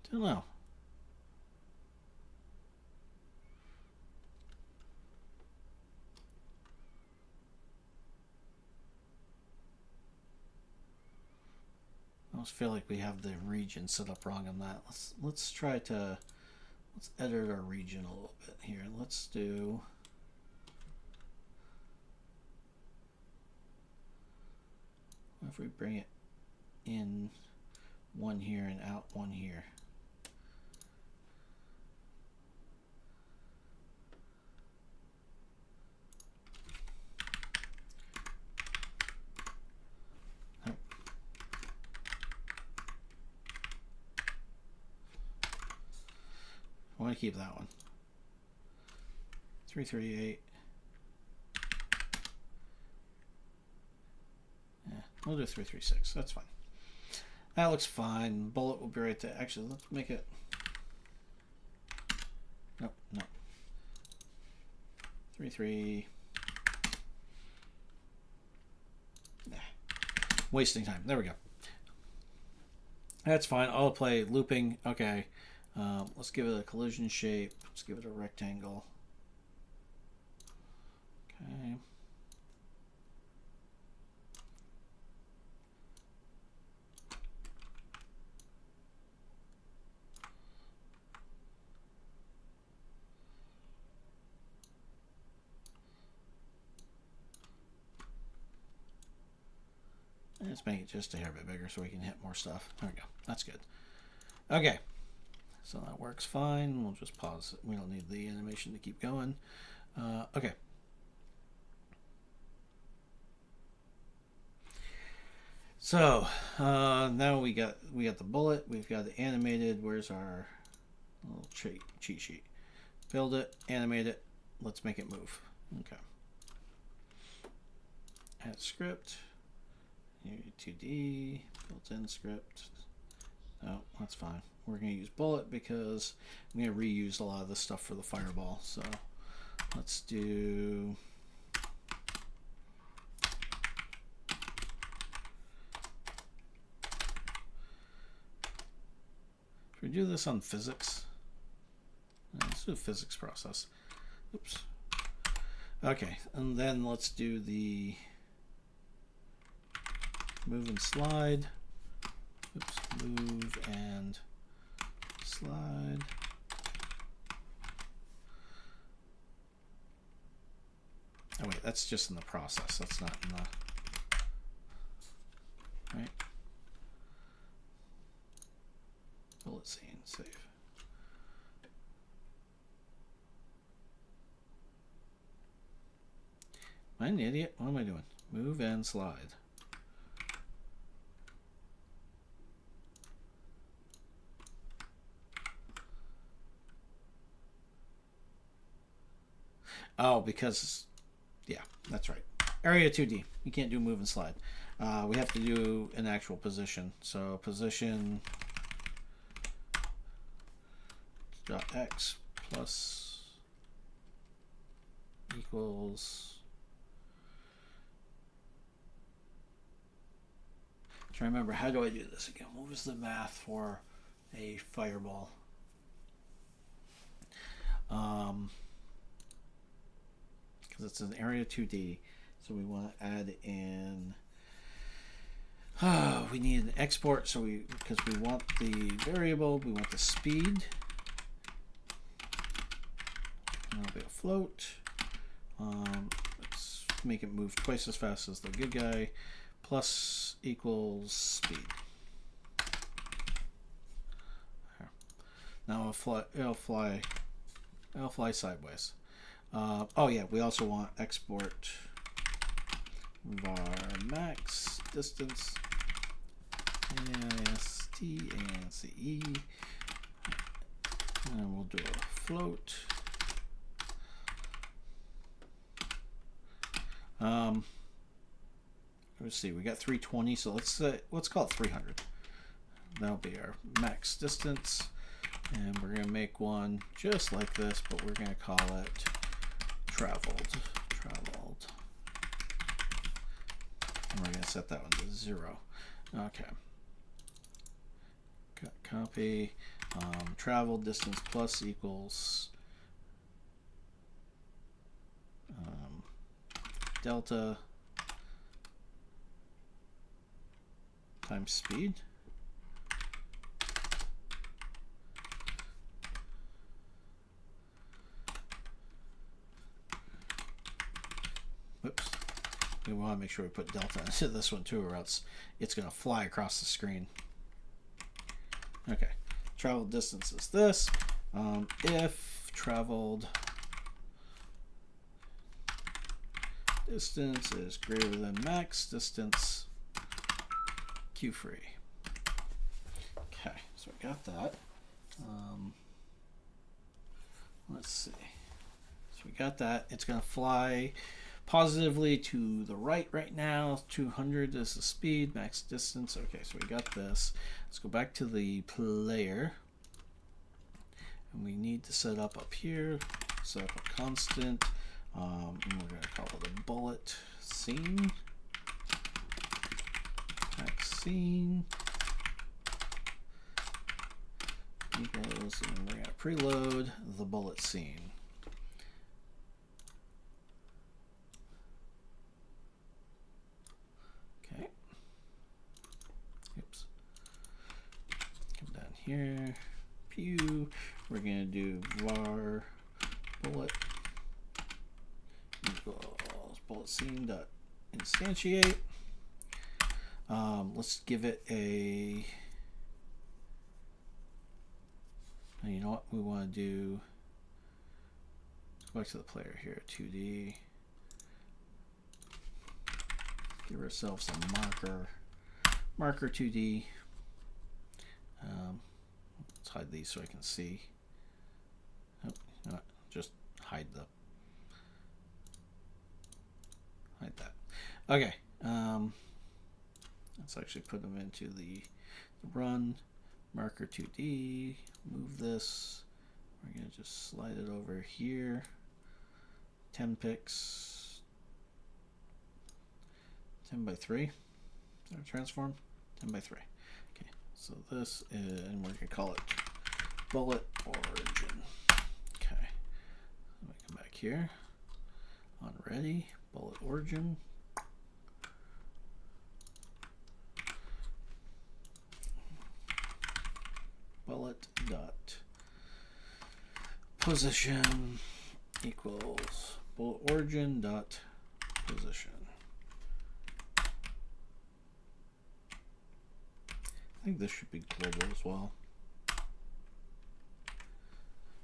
Don't know. I almost feel like we have the region set up wrong on that. Let's try to edit our region a little bit here. Let's do if we bring it in one here and out one here. I want to keep that one. 338. Yeah, we'll do 336. That's fine. That looks fine. Bullet will be right there. Actually, let's make it. Nope, no. 33. Nah. Wasting time. There we go. That's fine. I'll play looping. Okay. Let's give it a collision shape. Let's give it a rectangle. Okay. Let's make it just a hair bit bigger so we can hit more stuff. There we go. That's good. Okay. So that works fine. We'll just pause it. We don't need the animation to keep going. Okay. So now we got the bullet. We've got it animated. Where's our little cheat sheet? Build it, animate it. Let's make it move. Okay. Add script. 2D built-in script. Oh, that's fine. We're going to use bullet because I'm going to reuse a lot of this stuff for the fireball. So let's do should we do this on physics? Let's do a physics process. Oops. Okay, and then let's do the move and slide. Oops, move and slide. Oh wait, that's just in the process. That's not in the right. Bullet scene, save. Am I an idiot? What am I doing? Move and slide. Oh, because, yeah, that's right. Area 2D. You can't do move and slide. We have to do an actual position. So position dot x plus equals. Trying to remember, how do I do this again? What was the math for a fireball? Because it's an area 2D, so we want to add in. We need an export, so because we want the variable, we want the speed. That'll be a float. Let's make it move twice as fast as the good guy. Plus equals speed. Now it'll fly sideways. Oh yeah, we also want export var max distance AIST and CE, and we'll do a float. Let's see, we got 320, so let's call it 300. That'll be our max distance. And we're going to make one just like this, but we're going to call it traveled. And we're going to set that one to 0. Okay. Copy. Travel distance plus equals delta times speed. Whoops. We want to make sure we put delta into this one too, or else it's going to fly across the screen. Okay. Travel distance is this. If traveled distance is greater than max distance, Q free. Okay, so we got that. Let's see. So we got that. It's going to fly positively to the right now. 200 is the speed, max distance. Okay, so we got this. Let's go back to the player. And we need to set up here, set up a constant. And we're going to call it a bullet scene. Max scene equals, and we're going to preload the bullet scene. Okay. Oops. Come down here. Pew. We're going to do var bullet equals bullet scene dot instantiate. Let's give it a. You know what we want to do? Let's go back to the player here. 2D. Give ourselves a marker 2D. Let's hide these so I can see. Oh, you know what? Just hide that. Okay. Let's actually put them into the run marker 2D. Move this. We're going to just slide it over here. 10 pixels. 10 by 3. Is that a transform? 10 by 3. Okay. So this is, and we're going to call it bullet origin. Okay. Let me come back here. On ready. Bullet origin. Bullet dot position equals bullet origin dot position. I think this should be global as well.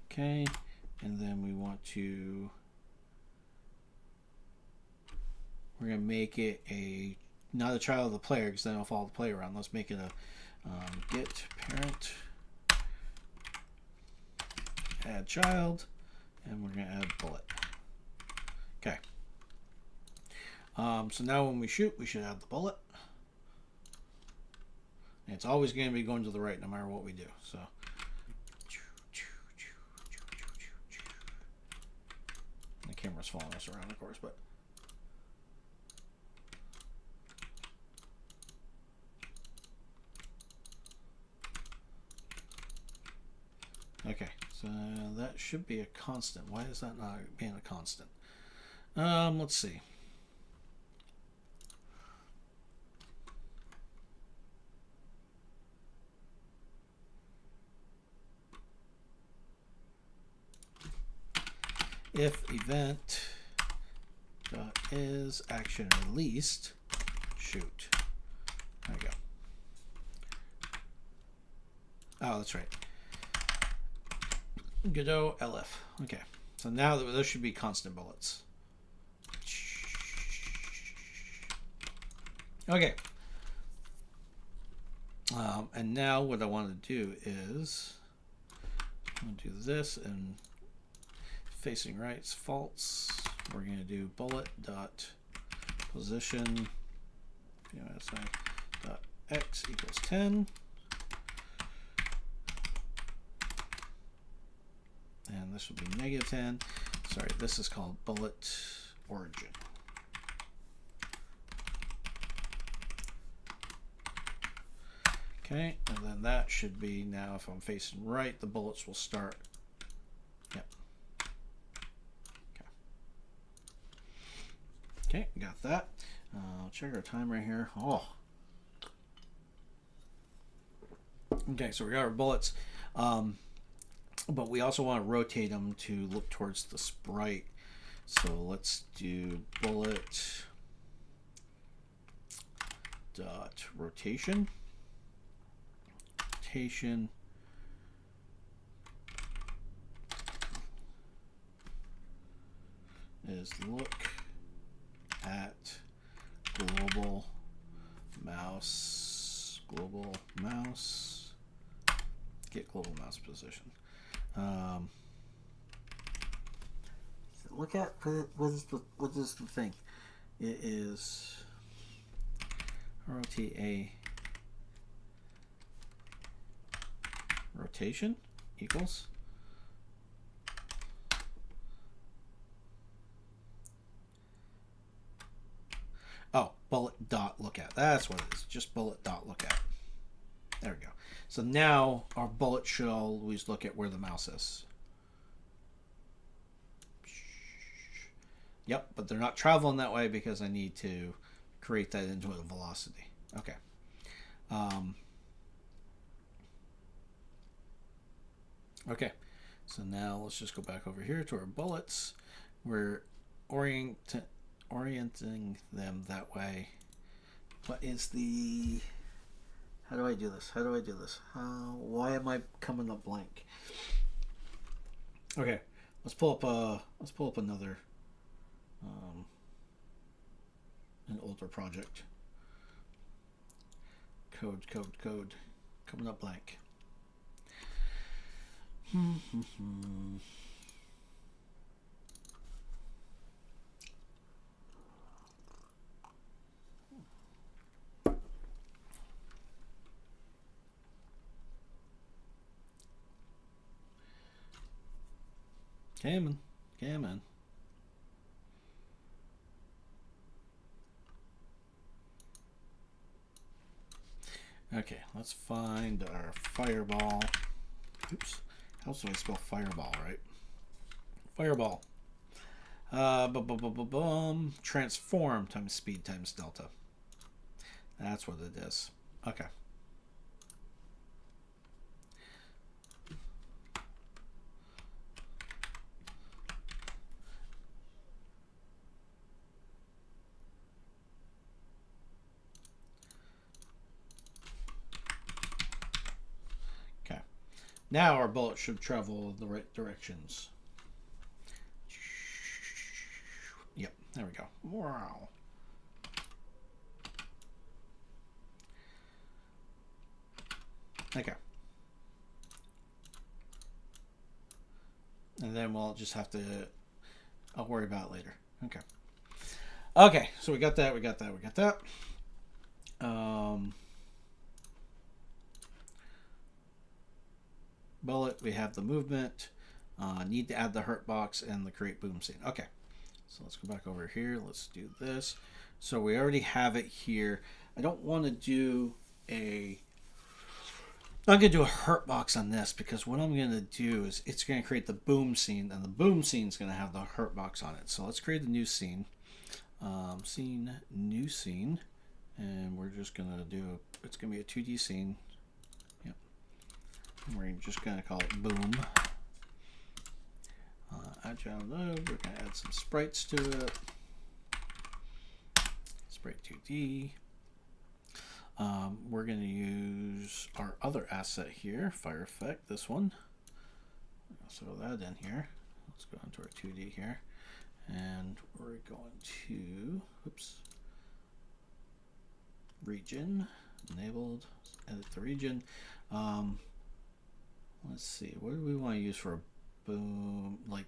Okay, and then we want to, we're going to make it a, not a child of the player, because then it'll follow the player around. Let's make it a get parent add child, and we're going to add bullet. Okay. So now when we shoot, we should add the bullet. And it's always going to be going to the right no matter what we do. So the camera's following us around, of course, but okay. So that should be a constant. Why is that not being a constant? Let's see. If event dot is action released, shoot. There we go. Oh, that's right. Godot LF. Okay, so now those should be constant bullets. Okay. And now what I want to do is I'm going to do this, and facing right's false. We're going to do bullet dot position dot x equals 10. and this would be -10. Sorry, this is called bullet origin. Okay, and then that should be, now if I'm facing right, the bullets will start. Yep. Okay, got that. I'll check our time right here. Oh. Okay, so we got our bullets. But we also want to rotate them to look towards the sprite. So let's do bullet dot rotation. Rotation is look at global mouse, get global mouse position. Look at what is the thing? It is ROTA rotation equals bullet dot look at. That's what it is. Just bullet dot look at. There we go. So now our bullet should always look at where the mouse is. Yep, but they're not traveling that way because I need to create that into a velocity. Okay. Okay, so now let's just go back over here to our bullets. We're orienting them that way. What is the... How do I do this? Why am I coming up blank? Okay, let's pull up another an older project. Code. Coming up blank. Come on. Okay, let's find our fireball. Oops. How do I spell fireball, right? Fireball. Transform times speed times delta. That's what it is. Okay. Now our bullet should travel the right directions. Yep, there we go. Wow. Okay. And then we'll just have to... I'll worry about it later. Okay. Okay, so we got that. Bullet, we have the movement, need to add the hurt box and the create boom scene. Okay, so let's go back over here. Let's do this. So we already have it here. I don't want to do I'm going to do a hurt box on this because what I'm going to do is it's going to create the boom scene, and the boom scene is going to have the hurt box on it. So let's create a new scene. New scene, and we're just going to do, it's going to be a 2D scene. We're just going to call it boom. Agile node, we're going to add some sprites to it. Sprite 2D. We're going to use our other asset here, fire effect, this one. I'll throw that in here. Let's go into our 2D here. And we're going to, region, enabled, edit the region. Let's see, what do we want to use for a boom? Like,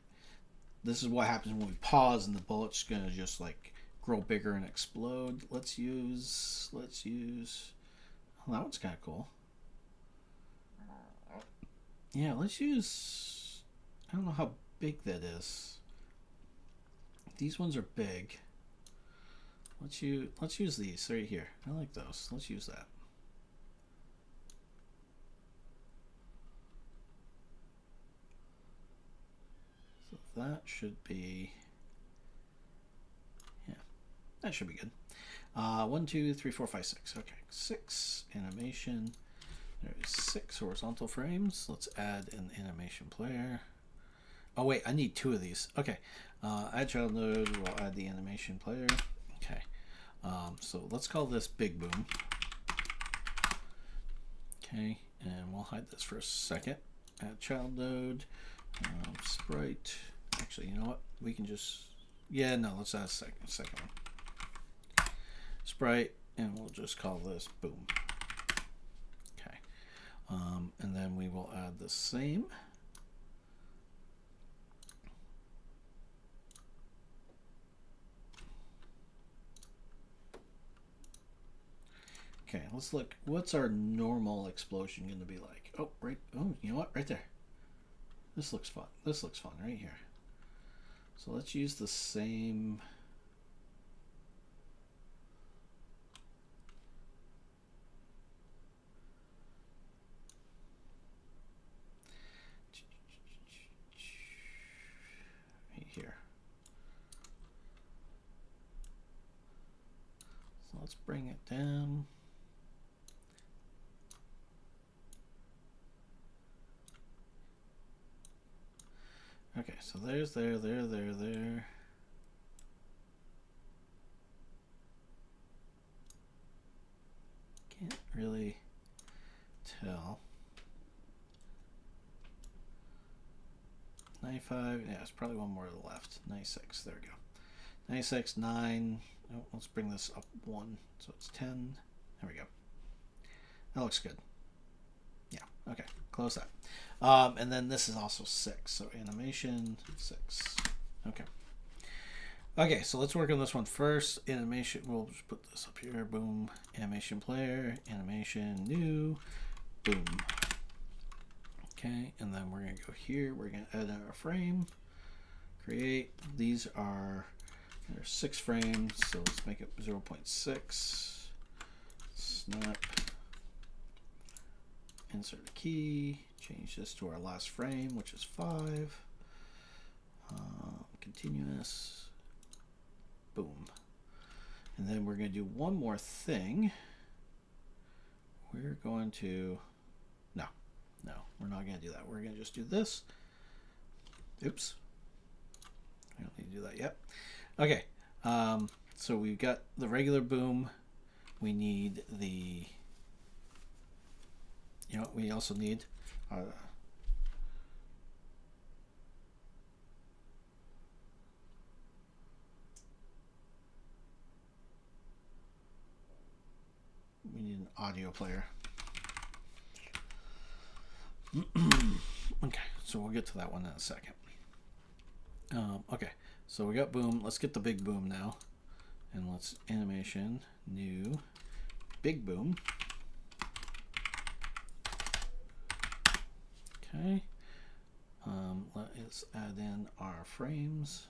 this is what happens when we pause and the bullet's gonna just like grow bigger and explode. Let's use, oh, that one's kind of cool. Yeah, let's use I don't know how big that is. These ones are big. Let's use these right here. I like those. Let's use that. So that should be, yeah, that should be good. 1, 2, 3, 4, 5, 6. Okay, 6 animation. There's 6 horizontal frames. Let's add an animation player. Oh wait, I need 2 of these. Okay, add child node. We'll add the animation player. Okay, so let's call this Big Boom. Okay, and we'll hide this for a second. Add child node. Sprite. Actually, you know what? We can just, yeah, no, let's add a second one. Sprite, and we'll just call this Boom. Okay, and then we will add the same. Okay, let's look. What's our normal explosion going to be like? Oh, right. Oh, you know what? Right there. This looks fun. This looks fun right here. So let's use the same. Right here. So let's bring it down. Okay, so there's there. Can't really tell. 95, yeah, it's probably one more to the left. 96, there we go. 96, 9. Oh, let's bring this up 1, so it's 10. There we go. That looks good. Yeah, okay, close that. And then this is also 6, so animation 6. Okay. Okay, so let's work on this one first. Animation, we'll just put this up here. Boom. Animation player, animation, new, boom. Okay, and then we're going to go here. We're going to add our frame, create. These are, there's 6 frames, so let's make it 0.6. Snap. Insert a key. Change this to our last frame, which is 5. Continuous. Boom. And then we're going to do one more thing. We're going to, no, we're not going to do that. We're going to just do this. Oops. I don't need to do that yet. Okay. So we've got the regular boom. We need the, you know, we also need we need an audio player. Okay, so we'll get to that one in a second. Okay, so we got boom. Let's get the big boom now. And let's animation, new, big boom. Okay. Let's add in our frames.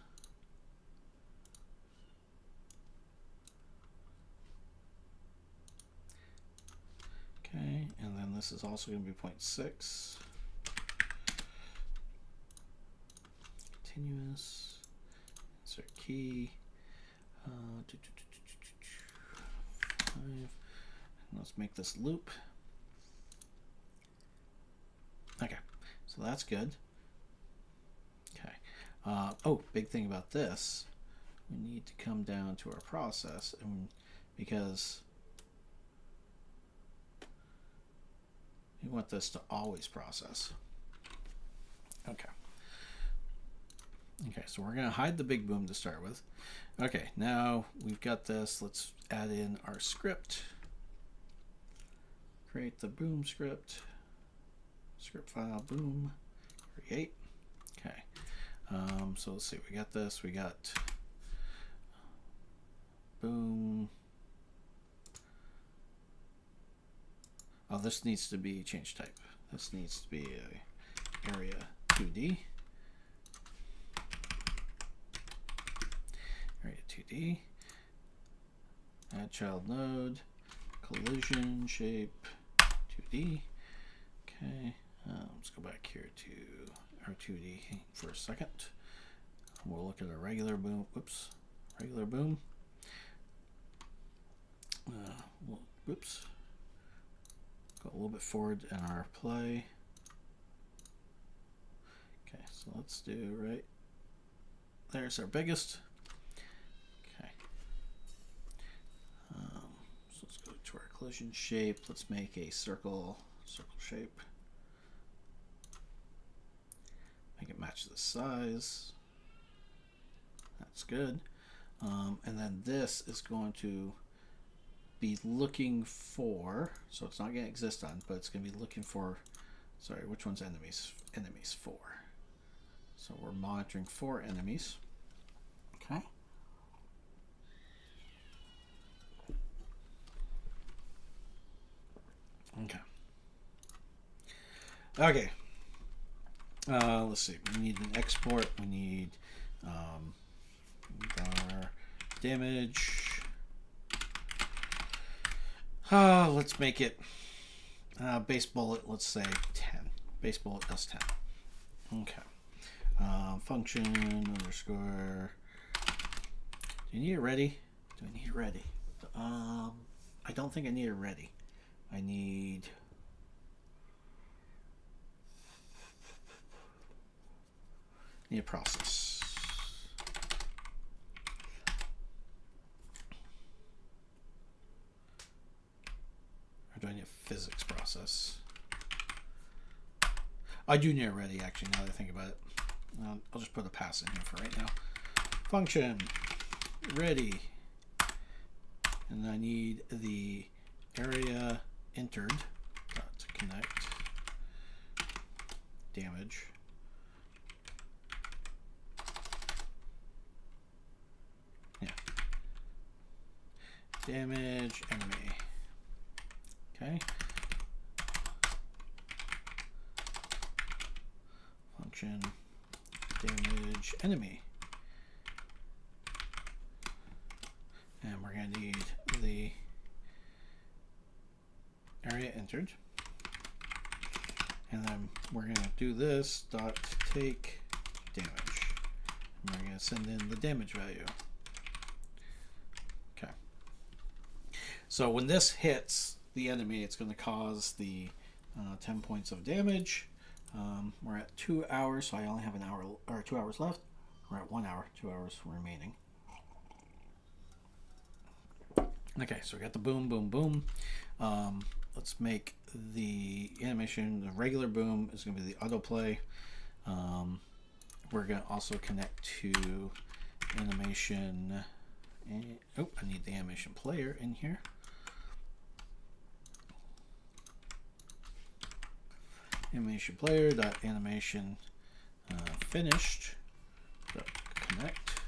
Okay, and then this is also going to be 0.6. Continuous. Insert key. 5. And let's make this loop. Okay, so that's good. Okay. Oh, big thing about this, we need to come down to our process, and because we want this to always process. Okay. Okay, so we're going to hide the big boom to start with. Okay, now we've got this. Let's add in our script. Create the boom script. Script file, boom, create. Okay, so let's see, we got this, we got boom. This needs to be change type. This needs to be a area 2D. 2D. Add child node. Collision shape 2D. Okay, let's go back here to our 2D for a second. We'll look at a regular boom. Whoops, regular boom. Whoops. Go a little bit forward in our play. Okay, so let's do right. There's our biggest. Okay. So let's go to our collision shape. Let's make a circle shape. Make it match the size. That's good. And then this is going to be looking for, so it's not going to exist on, but it's going to be looking for, sorry, which one's enemies? Enemies 4. So we're monitoring 4 enemies. Okay. Okay. Okay. Let's see. We need an export. We need our damage. Let's make it base bullet. Let's say 10. Base bullet does 10. Okay. Function underscore. Do you need it ready? Do I need it ready? I don't think I need it ready. I need a process. Or do I need a physics process? I do need it ready, actually, now that I think about it. I'll just put a pass in here for right now. Function ready. And I need the area entered to connect damage. Yeah. Damage enemy. Okay. Function damage enemy. And we're going to need the area entered. And then we're going to do this dot take damage. And we're going to send in the damage value. Okay. So when this hits the enemy, it's going to cause the 10 points of damage. We're at 2 hours, so I only have an hour or 2 hours left. We're at 1 hour, 2 hours remaining. Okay, so we got the boom, boom, boom. Let's make the animation, the regular boom is going to be the autoplay. We're going to also connect to animation. Oh, I need the animation player in here. Animation player dot animation finished dot connect.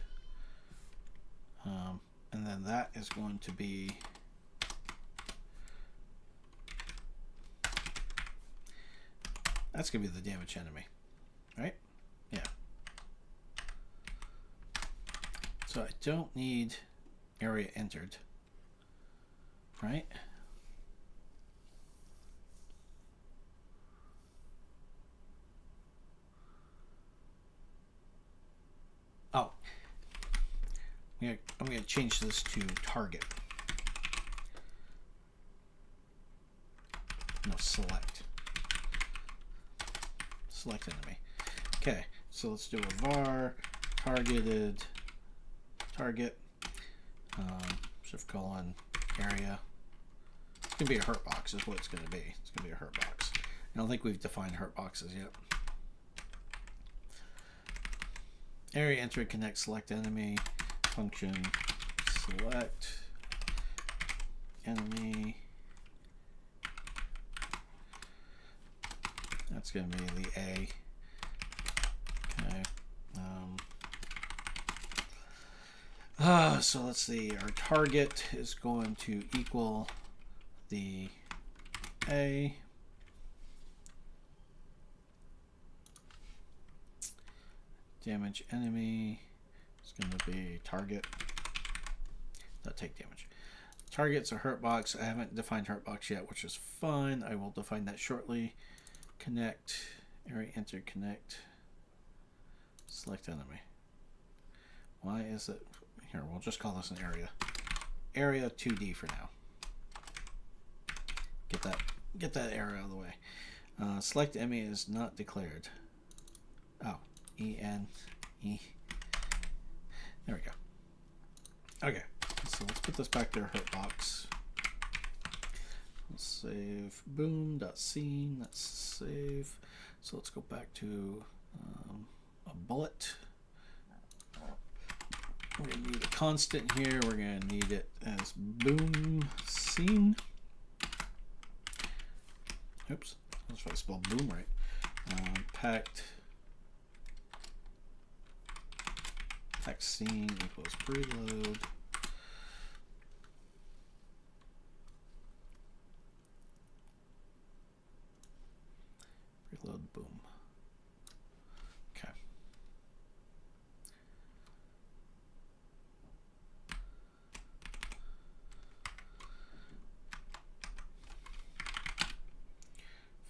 And then that is going to be that's going to be the damage enemy, right? Yeah. So I don't need area entered, right? Oh, I'm going to change this to target. No, select. Select enemy. Okay, so let's do a var targeted target shift colon area. It's going to be a hurt box is what it's going to be. It's going to be a hurt box. I don't think we've defined hurt boxes yet. Area enter connect select enemy function select enemy. That's going to be the A. Okay. So let's see. Our target is going to equal the A. Damage enemy is going to be target. take damage. Target's a hurt box. I haven't defined hurt box yet, which is fine. I will define that shortly. Connect, area enter, connect, select enemy. Why is it here? We'll just call this an area. Area 2D for now. Get that area out of the way. Select enemy is not declared. Oh, E-N, E. There we go. Okay, so let's put this back there, hurt box. Let's save boom.scene, let's save. So let's go back to a bullet. We're going to need a constant here. We're going to need it as boom scene. Oops, let's try to spell boom right. Packed scene equals preload. Preload boom. Okay.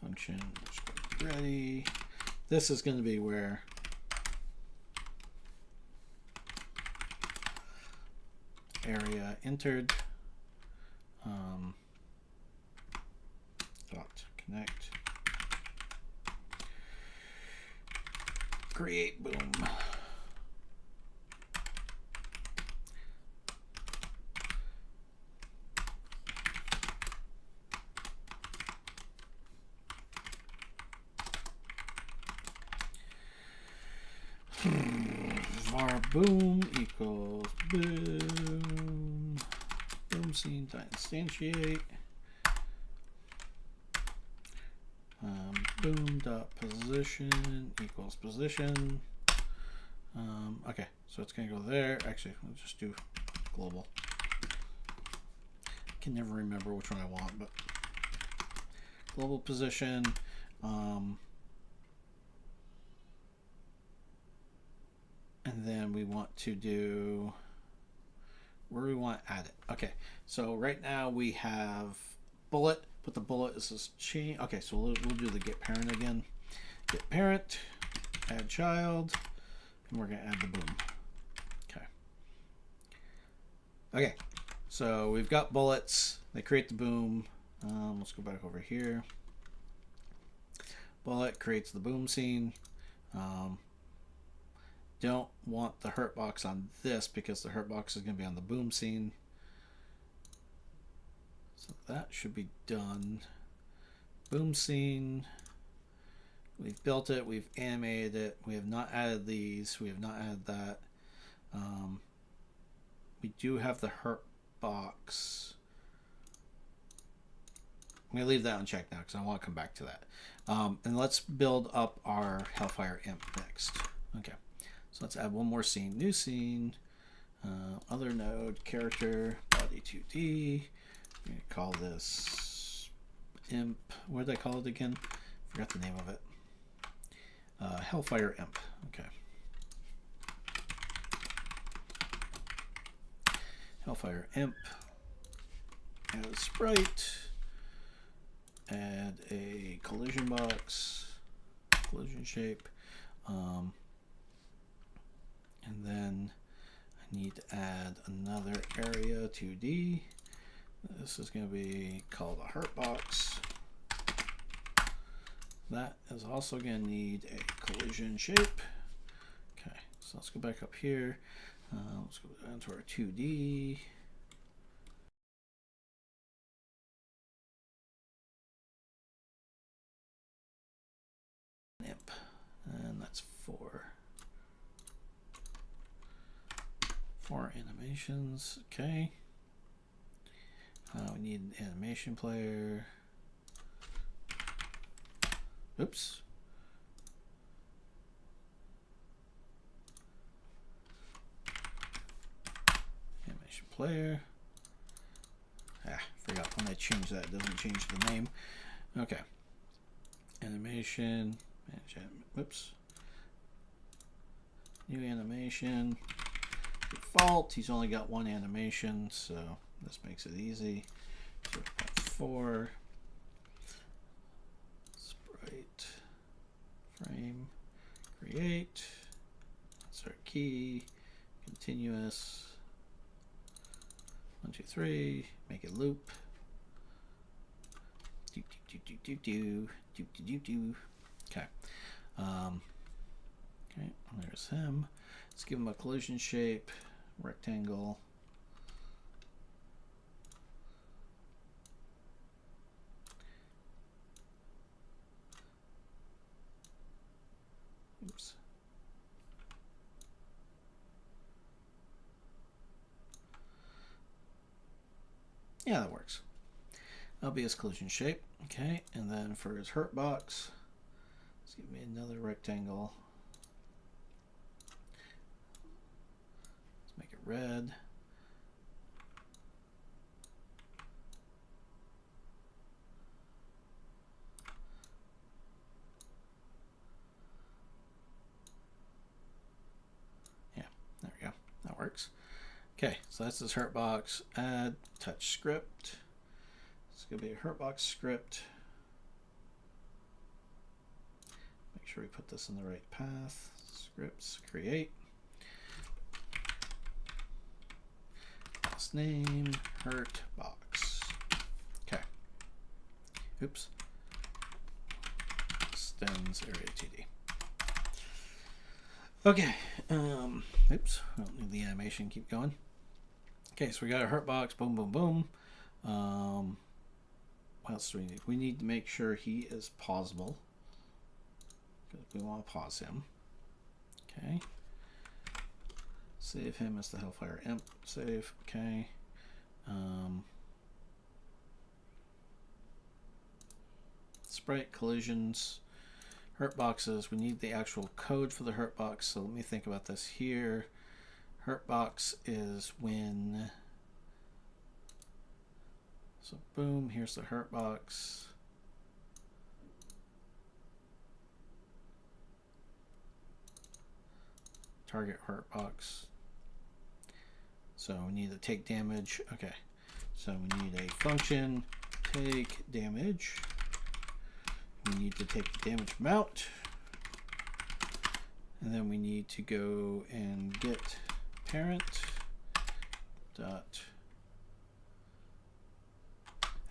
Function ready. This is going to be where area entered dot connect create boom. Var boom equals boom. Boom scene to instantiate. Boom dot position equals position. Okay, so it's gonna go there. Actually, let's just do global. I can never remember which one I want, but global position. And then we want to do where we want to add it. Okay, so right now we have bullet. Put the bullet as this chain. Okay, so we'll do the get parent again. Get parent, add child, and we're gonna add the boom. Okay. Okay, so we've got bullets. They create the boom. Let's go back over here. Bullet creates the boom scene. Don't want the hurt box on this because the hurt box is going to be on the boom scene. So that should be done. Boom scene. We've built it. We've animated it. We have not added these. We have not added that. We do have the hurt box. I'm going to leave that unchecked now because I want to come back to that. And let's build up our Hellfire Imp next. Okay. So let's add one more scene. New scene, other node, character, body 2D. I'm going to call this imp. What did I call it again? Forgot the name of it. Hellfire Imp. Okay. Hellfire Imp. Add a sprite. Add a collision box. Collision shape. And then I need to add another area 2D. This is going to be called a hurt box. That is also going to need a collision shape. Okay, so let's go back up here. Let's go down to our 2D. Imp. And that's 4. 4 animations. Okay. We need an animation player. Oops. Animation player. Forgot when I change that, it doesn't change the name. Okay. Animation. Oops. New animation. default, he's only got one animation, so this makes it easy. 0.4 sprite frame create. Insert key. Continuous. 1, 2, 3. Make it loop. Okay. Okay. There's him. Let's give him a collision shape. Rectangle. Oops. Yeah, that works. That'll be his collision shape. Okay, and then for his hurt box, let's give me another rectangle. Let's make it red. Yeah, there we go. That works. Okay, so that's his hurt box. Add touch script. It's going to be a hurt box script. Make sure we put this in the right path. Scripts, create. Last name, hurt box. Okay. Oops. Extends area TD. Okay. Oops. I don't need the animation. Keep going. Okay, so we got a hurt box. Boom, boom, boom. What else do we need? We need to make sure he is pausable. We want to pause him. Okay. Save him as the Hellfire Imp. Save. Okay. Sprite collisions. Hurt boxes. We need the actual code for the hurt box. So let me think about this here. Hurt box is when. So boom. Here's the hurt box. Target hurt box. So we need to take damage. Okay. So we need a function take damage. We need to take the damage amount. And then we need to go and get parent dot.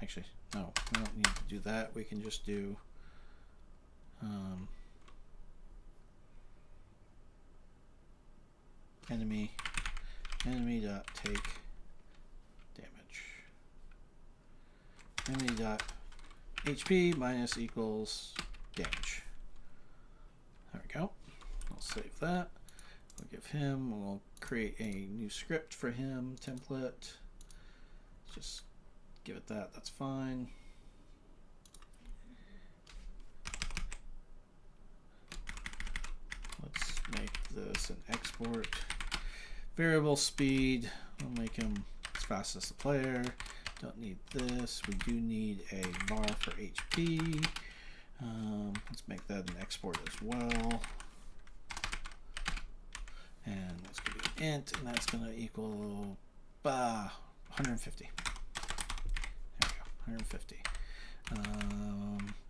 Actually, no, we don't need to do that. We can just do enemy dot take damage. Enemy dot HP minus equals damage. There we go. I'll save that. We'll give him, we'll create a new script for him, template. Just give it that, that's fine. Let's make this an export. Variable speed, we'll make him as fast as the player. Don't need this. We do need a var for HP. Let's make that an export as well. And that's going to be an int, and that's going to equal 150. There we go, 150.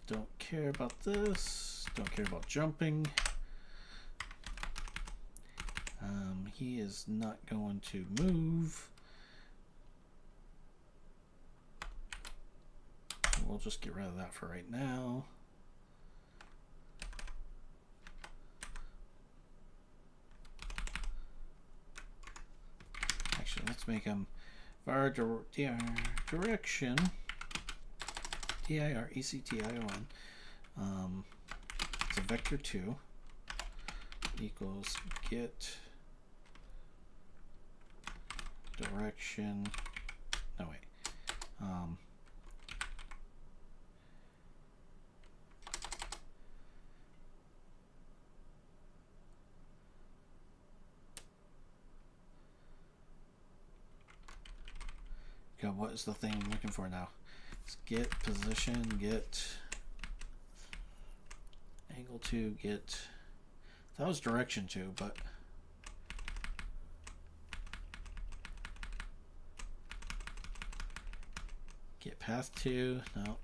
Don't care about this. Don't care about jumping. He is not going to move. We'll just get rid of that for right now. Actually, let's make him var direction direction. It's a vector 2 equals get direction. No, wait. God, what is the thing I'm looking for now? It's get position, get angle 2, get. That was direction 2, but Get path 2. No.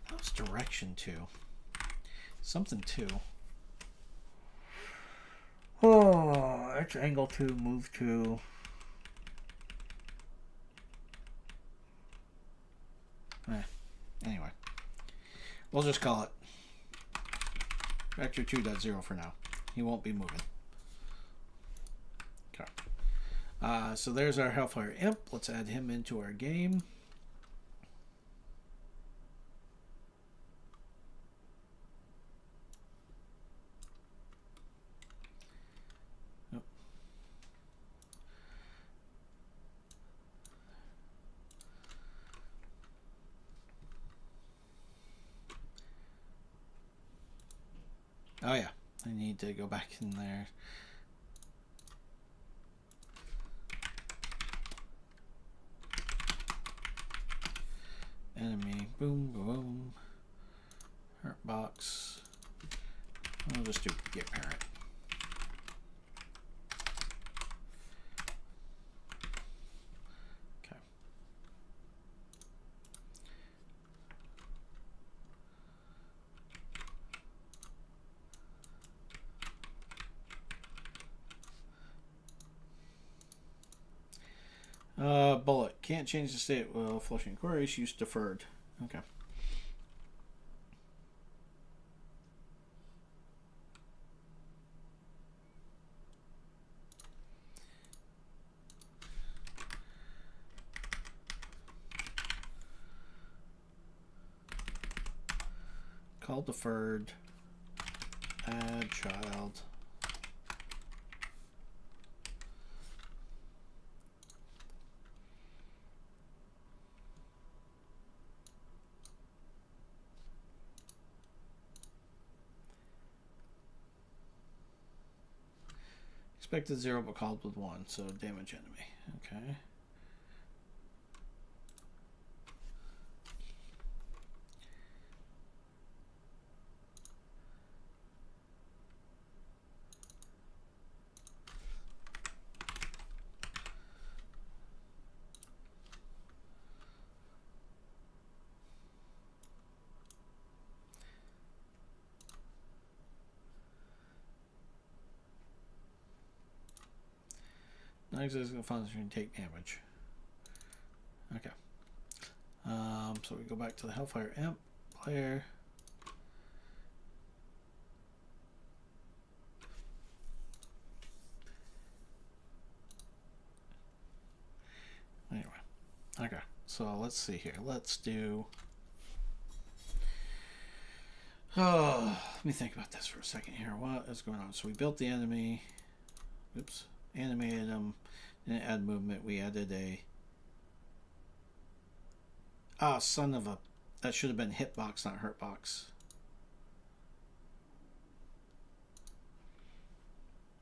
That was direction 2. Something 2. Oh, it's angle 2, move 2. Anyway, we'll just call it Vector 2.0 for now. He won't be moving. Okay. So there's our Hellfire Imp. Let's add him into our game. Oh yeah, I need to go back in there. Enemy, boom, boom. Hurt box. I'll just do get parent. Okay. Bullet. Can't change the state while flushing queries. Use deferred. Okay. Call deferred. Add child. Expected 0 but called with 1, so damage enemy. Okay. Non-existent function take damage. Okay. So we go back to the Hellfire Imp player. Anyway. Okay. So let's see here. Let's do. Oh, let me think about this for a second here. What is going on? So we built the enemy. Oops. Animated them. Didn't add movement. We added a. Ah, son of a. That should have been hitbox, not hurtbox.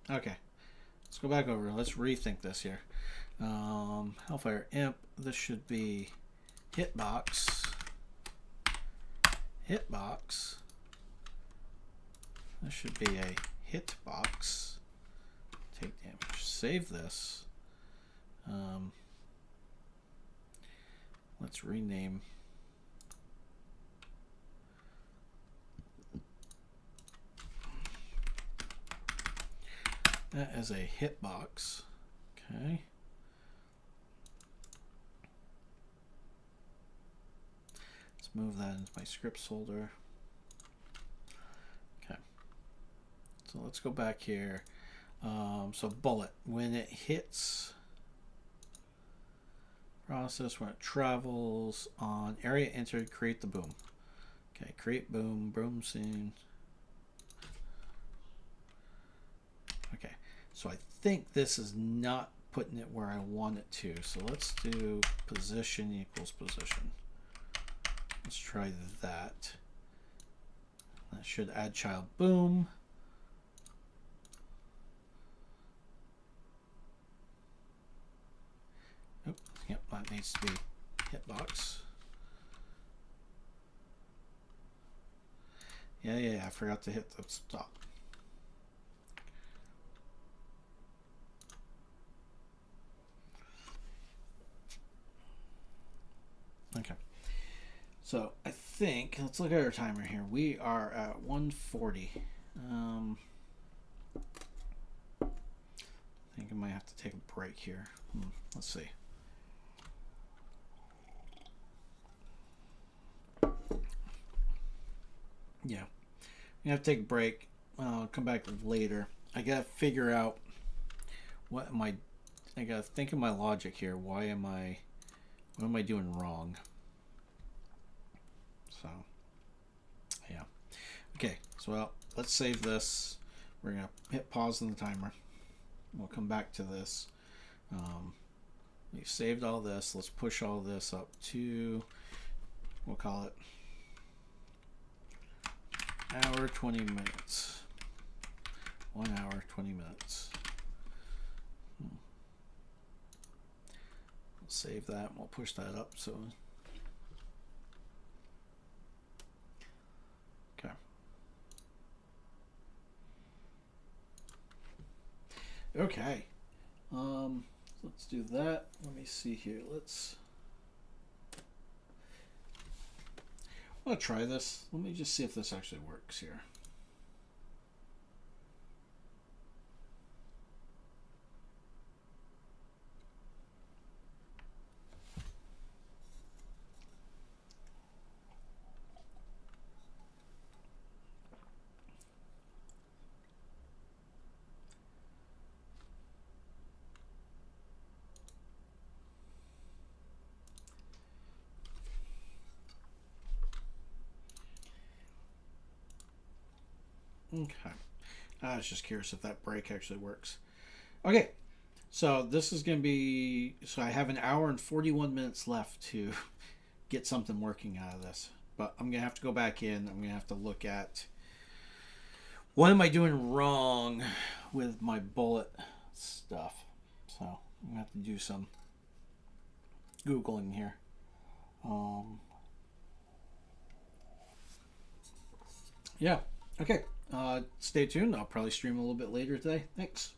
Okay. Let's go back over. Let's rethink this here. Hellfire Imp. This should be hitbox. Hitbox. This should be a hitbox. Take damage. Save this. Let's rename. That as a hitbox. Okay. Let's move that into my scripts folder. Okay. So let's go back here. So bullet, when it hits process, when it travels on area entered, create the boom. Okay, create boom, boom scene. Okay, so I think this is not putting it where I want it to. So let's do position equals position. Let's try that. That should add child boom. Oop, yep, that needs to be hitbox. Yeah, I forgot to hit the stop. So I think, let's look at our timer here. We are at 1:40. I think I might have to take a break here. Let's see. Yeah, you have to take a break. I'll come back later. I gotta figure out what am I gotta think of my logic here. What am I doing wrong? So, yeah. Okay, so let's save this. We're gonna hit pause on the timer. We'll come back to this. We've saved all this. Let's push all this up to, we'll call it hour 20 minutes. 1 hour 20 minutes. We'll save that and we'll push that up. So okay. Okay. Let's do that. Let me see here. I'm gonna try this. Let me just see if this actually works here. Okay. I was just curious if that break actually works. Okay. So this is going to be... So I have an hour and 41 minutes left to get something working out of this. But I'm going to have to go back in. I'm going to have to look at... What am I doing wrong with my bullet stuff? So I'm going to have to do some Googling here. Yeah. Okay. Stay tuned. I'll probably stream a little bit later today. Thanks.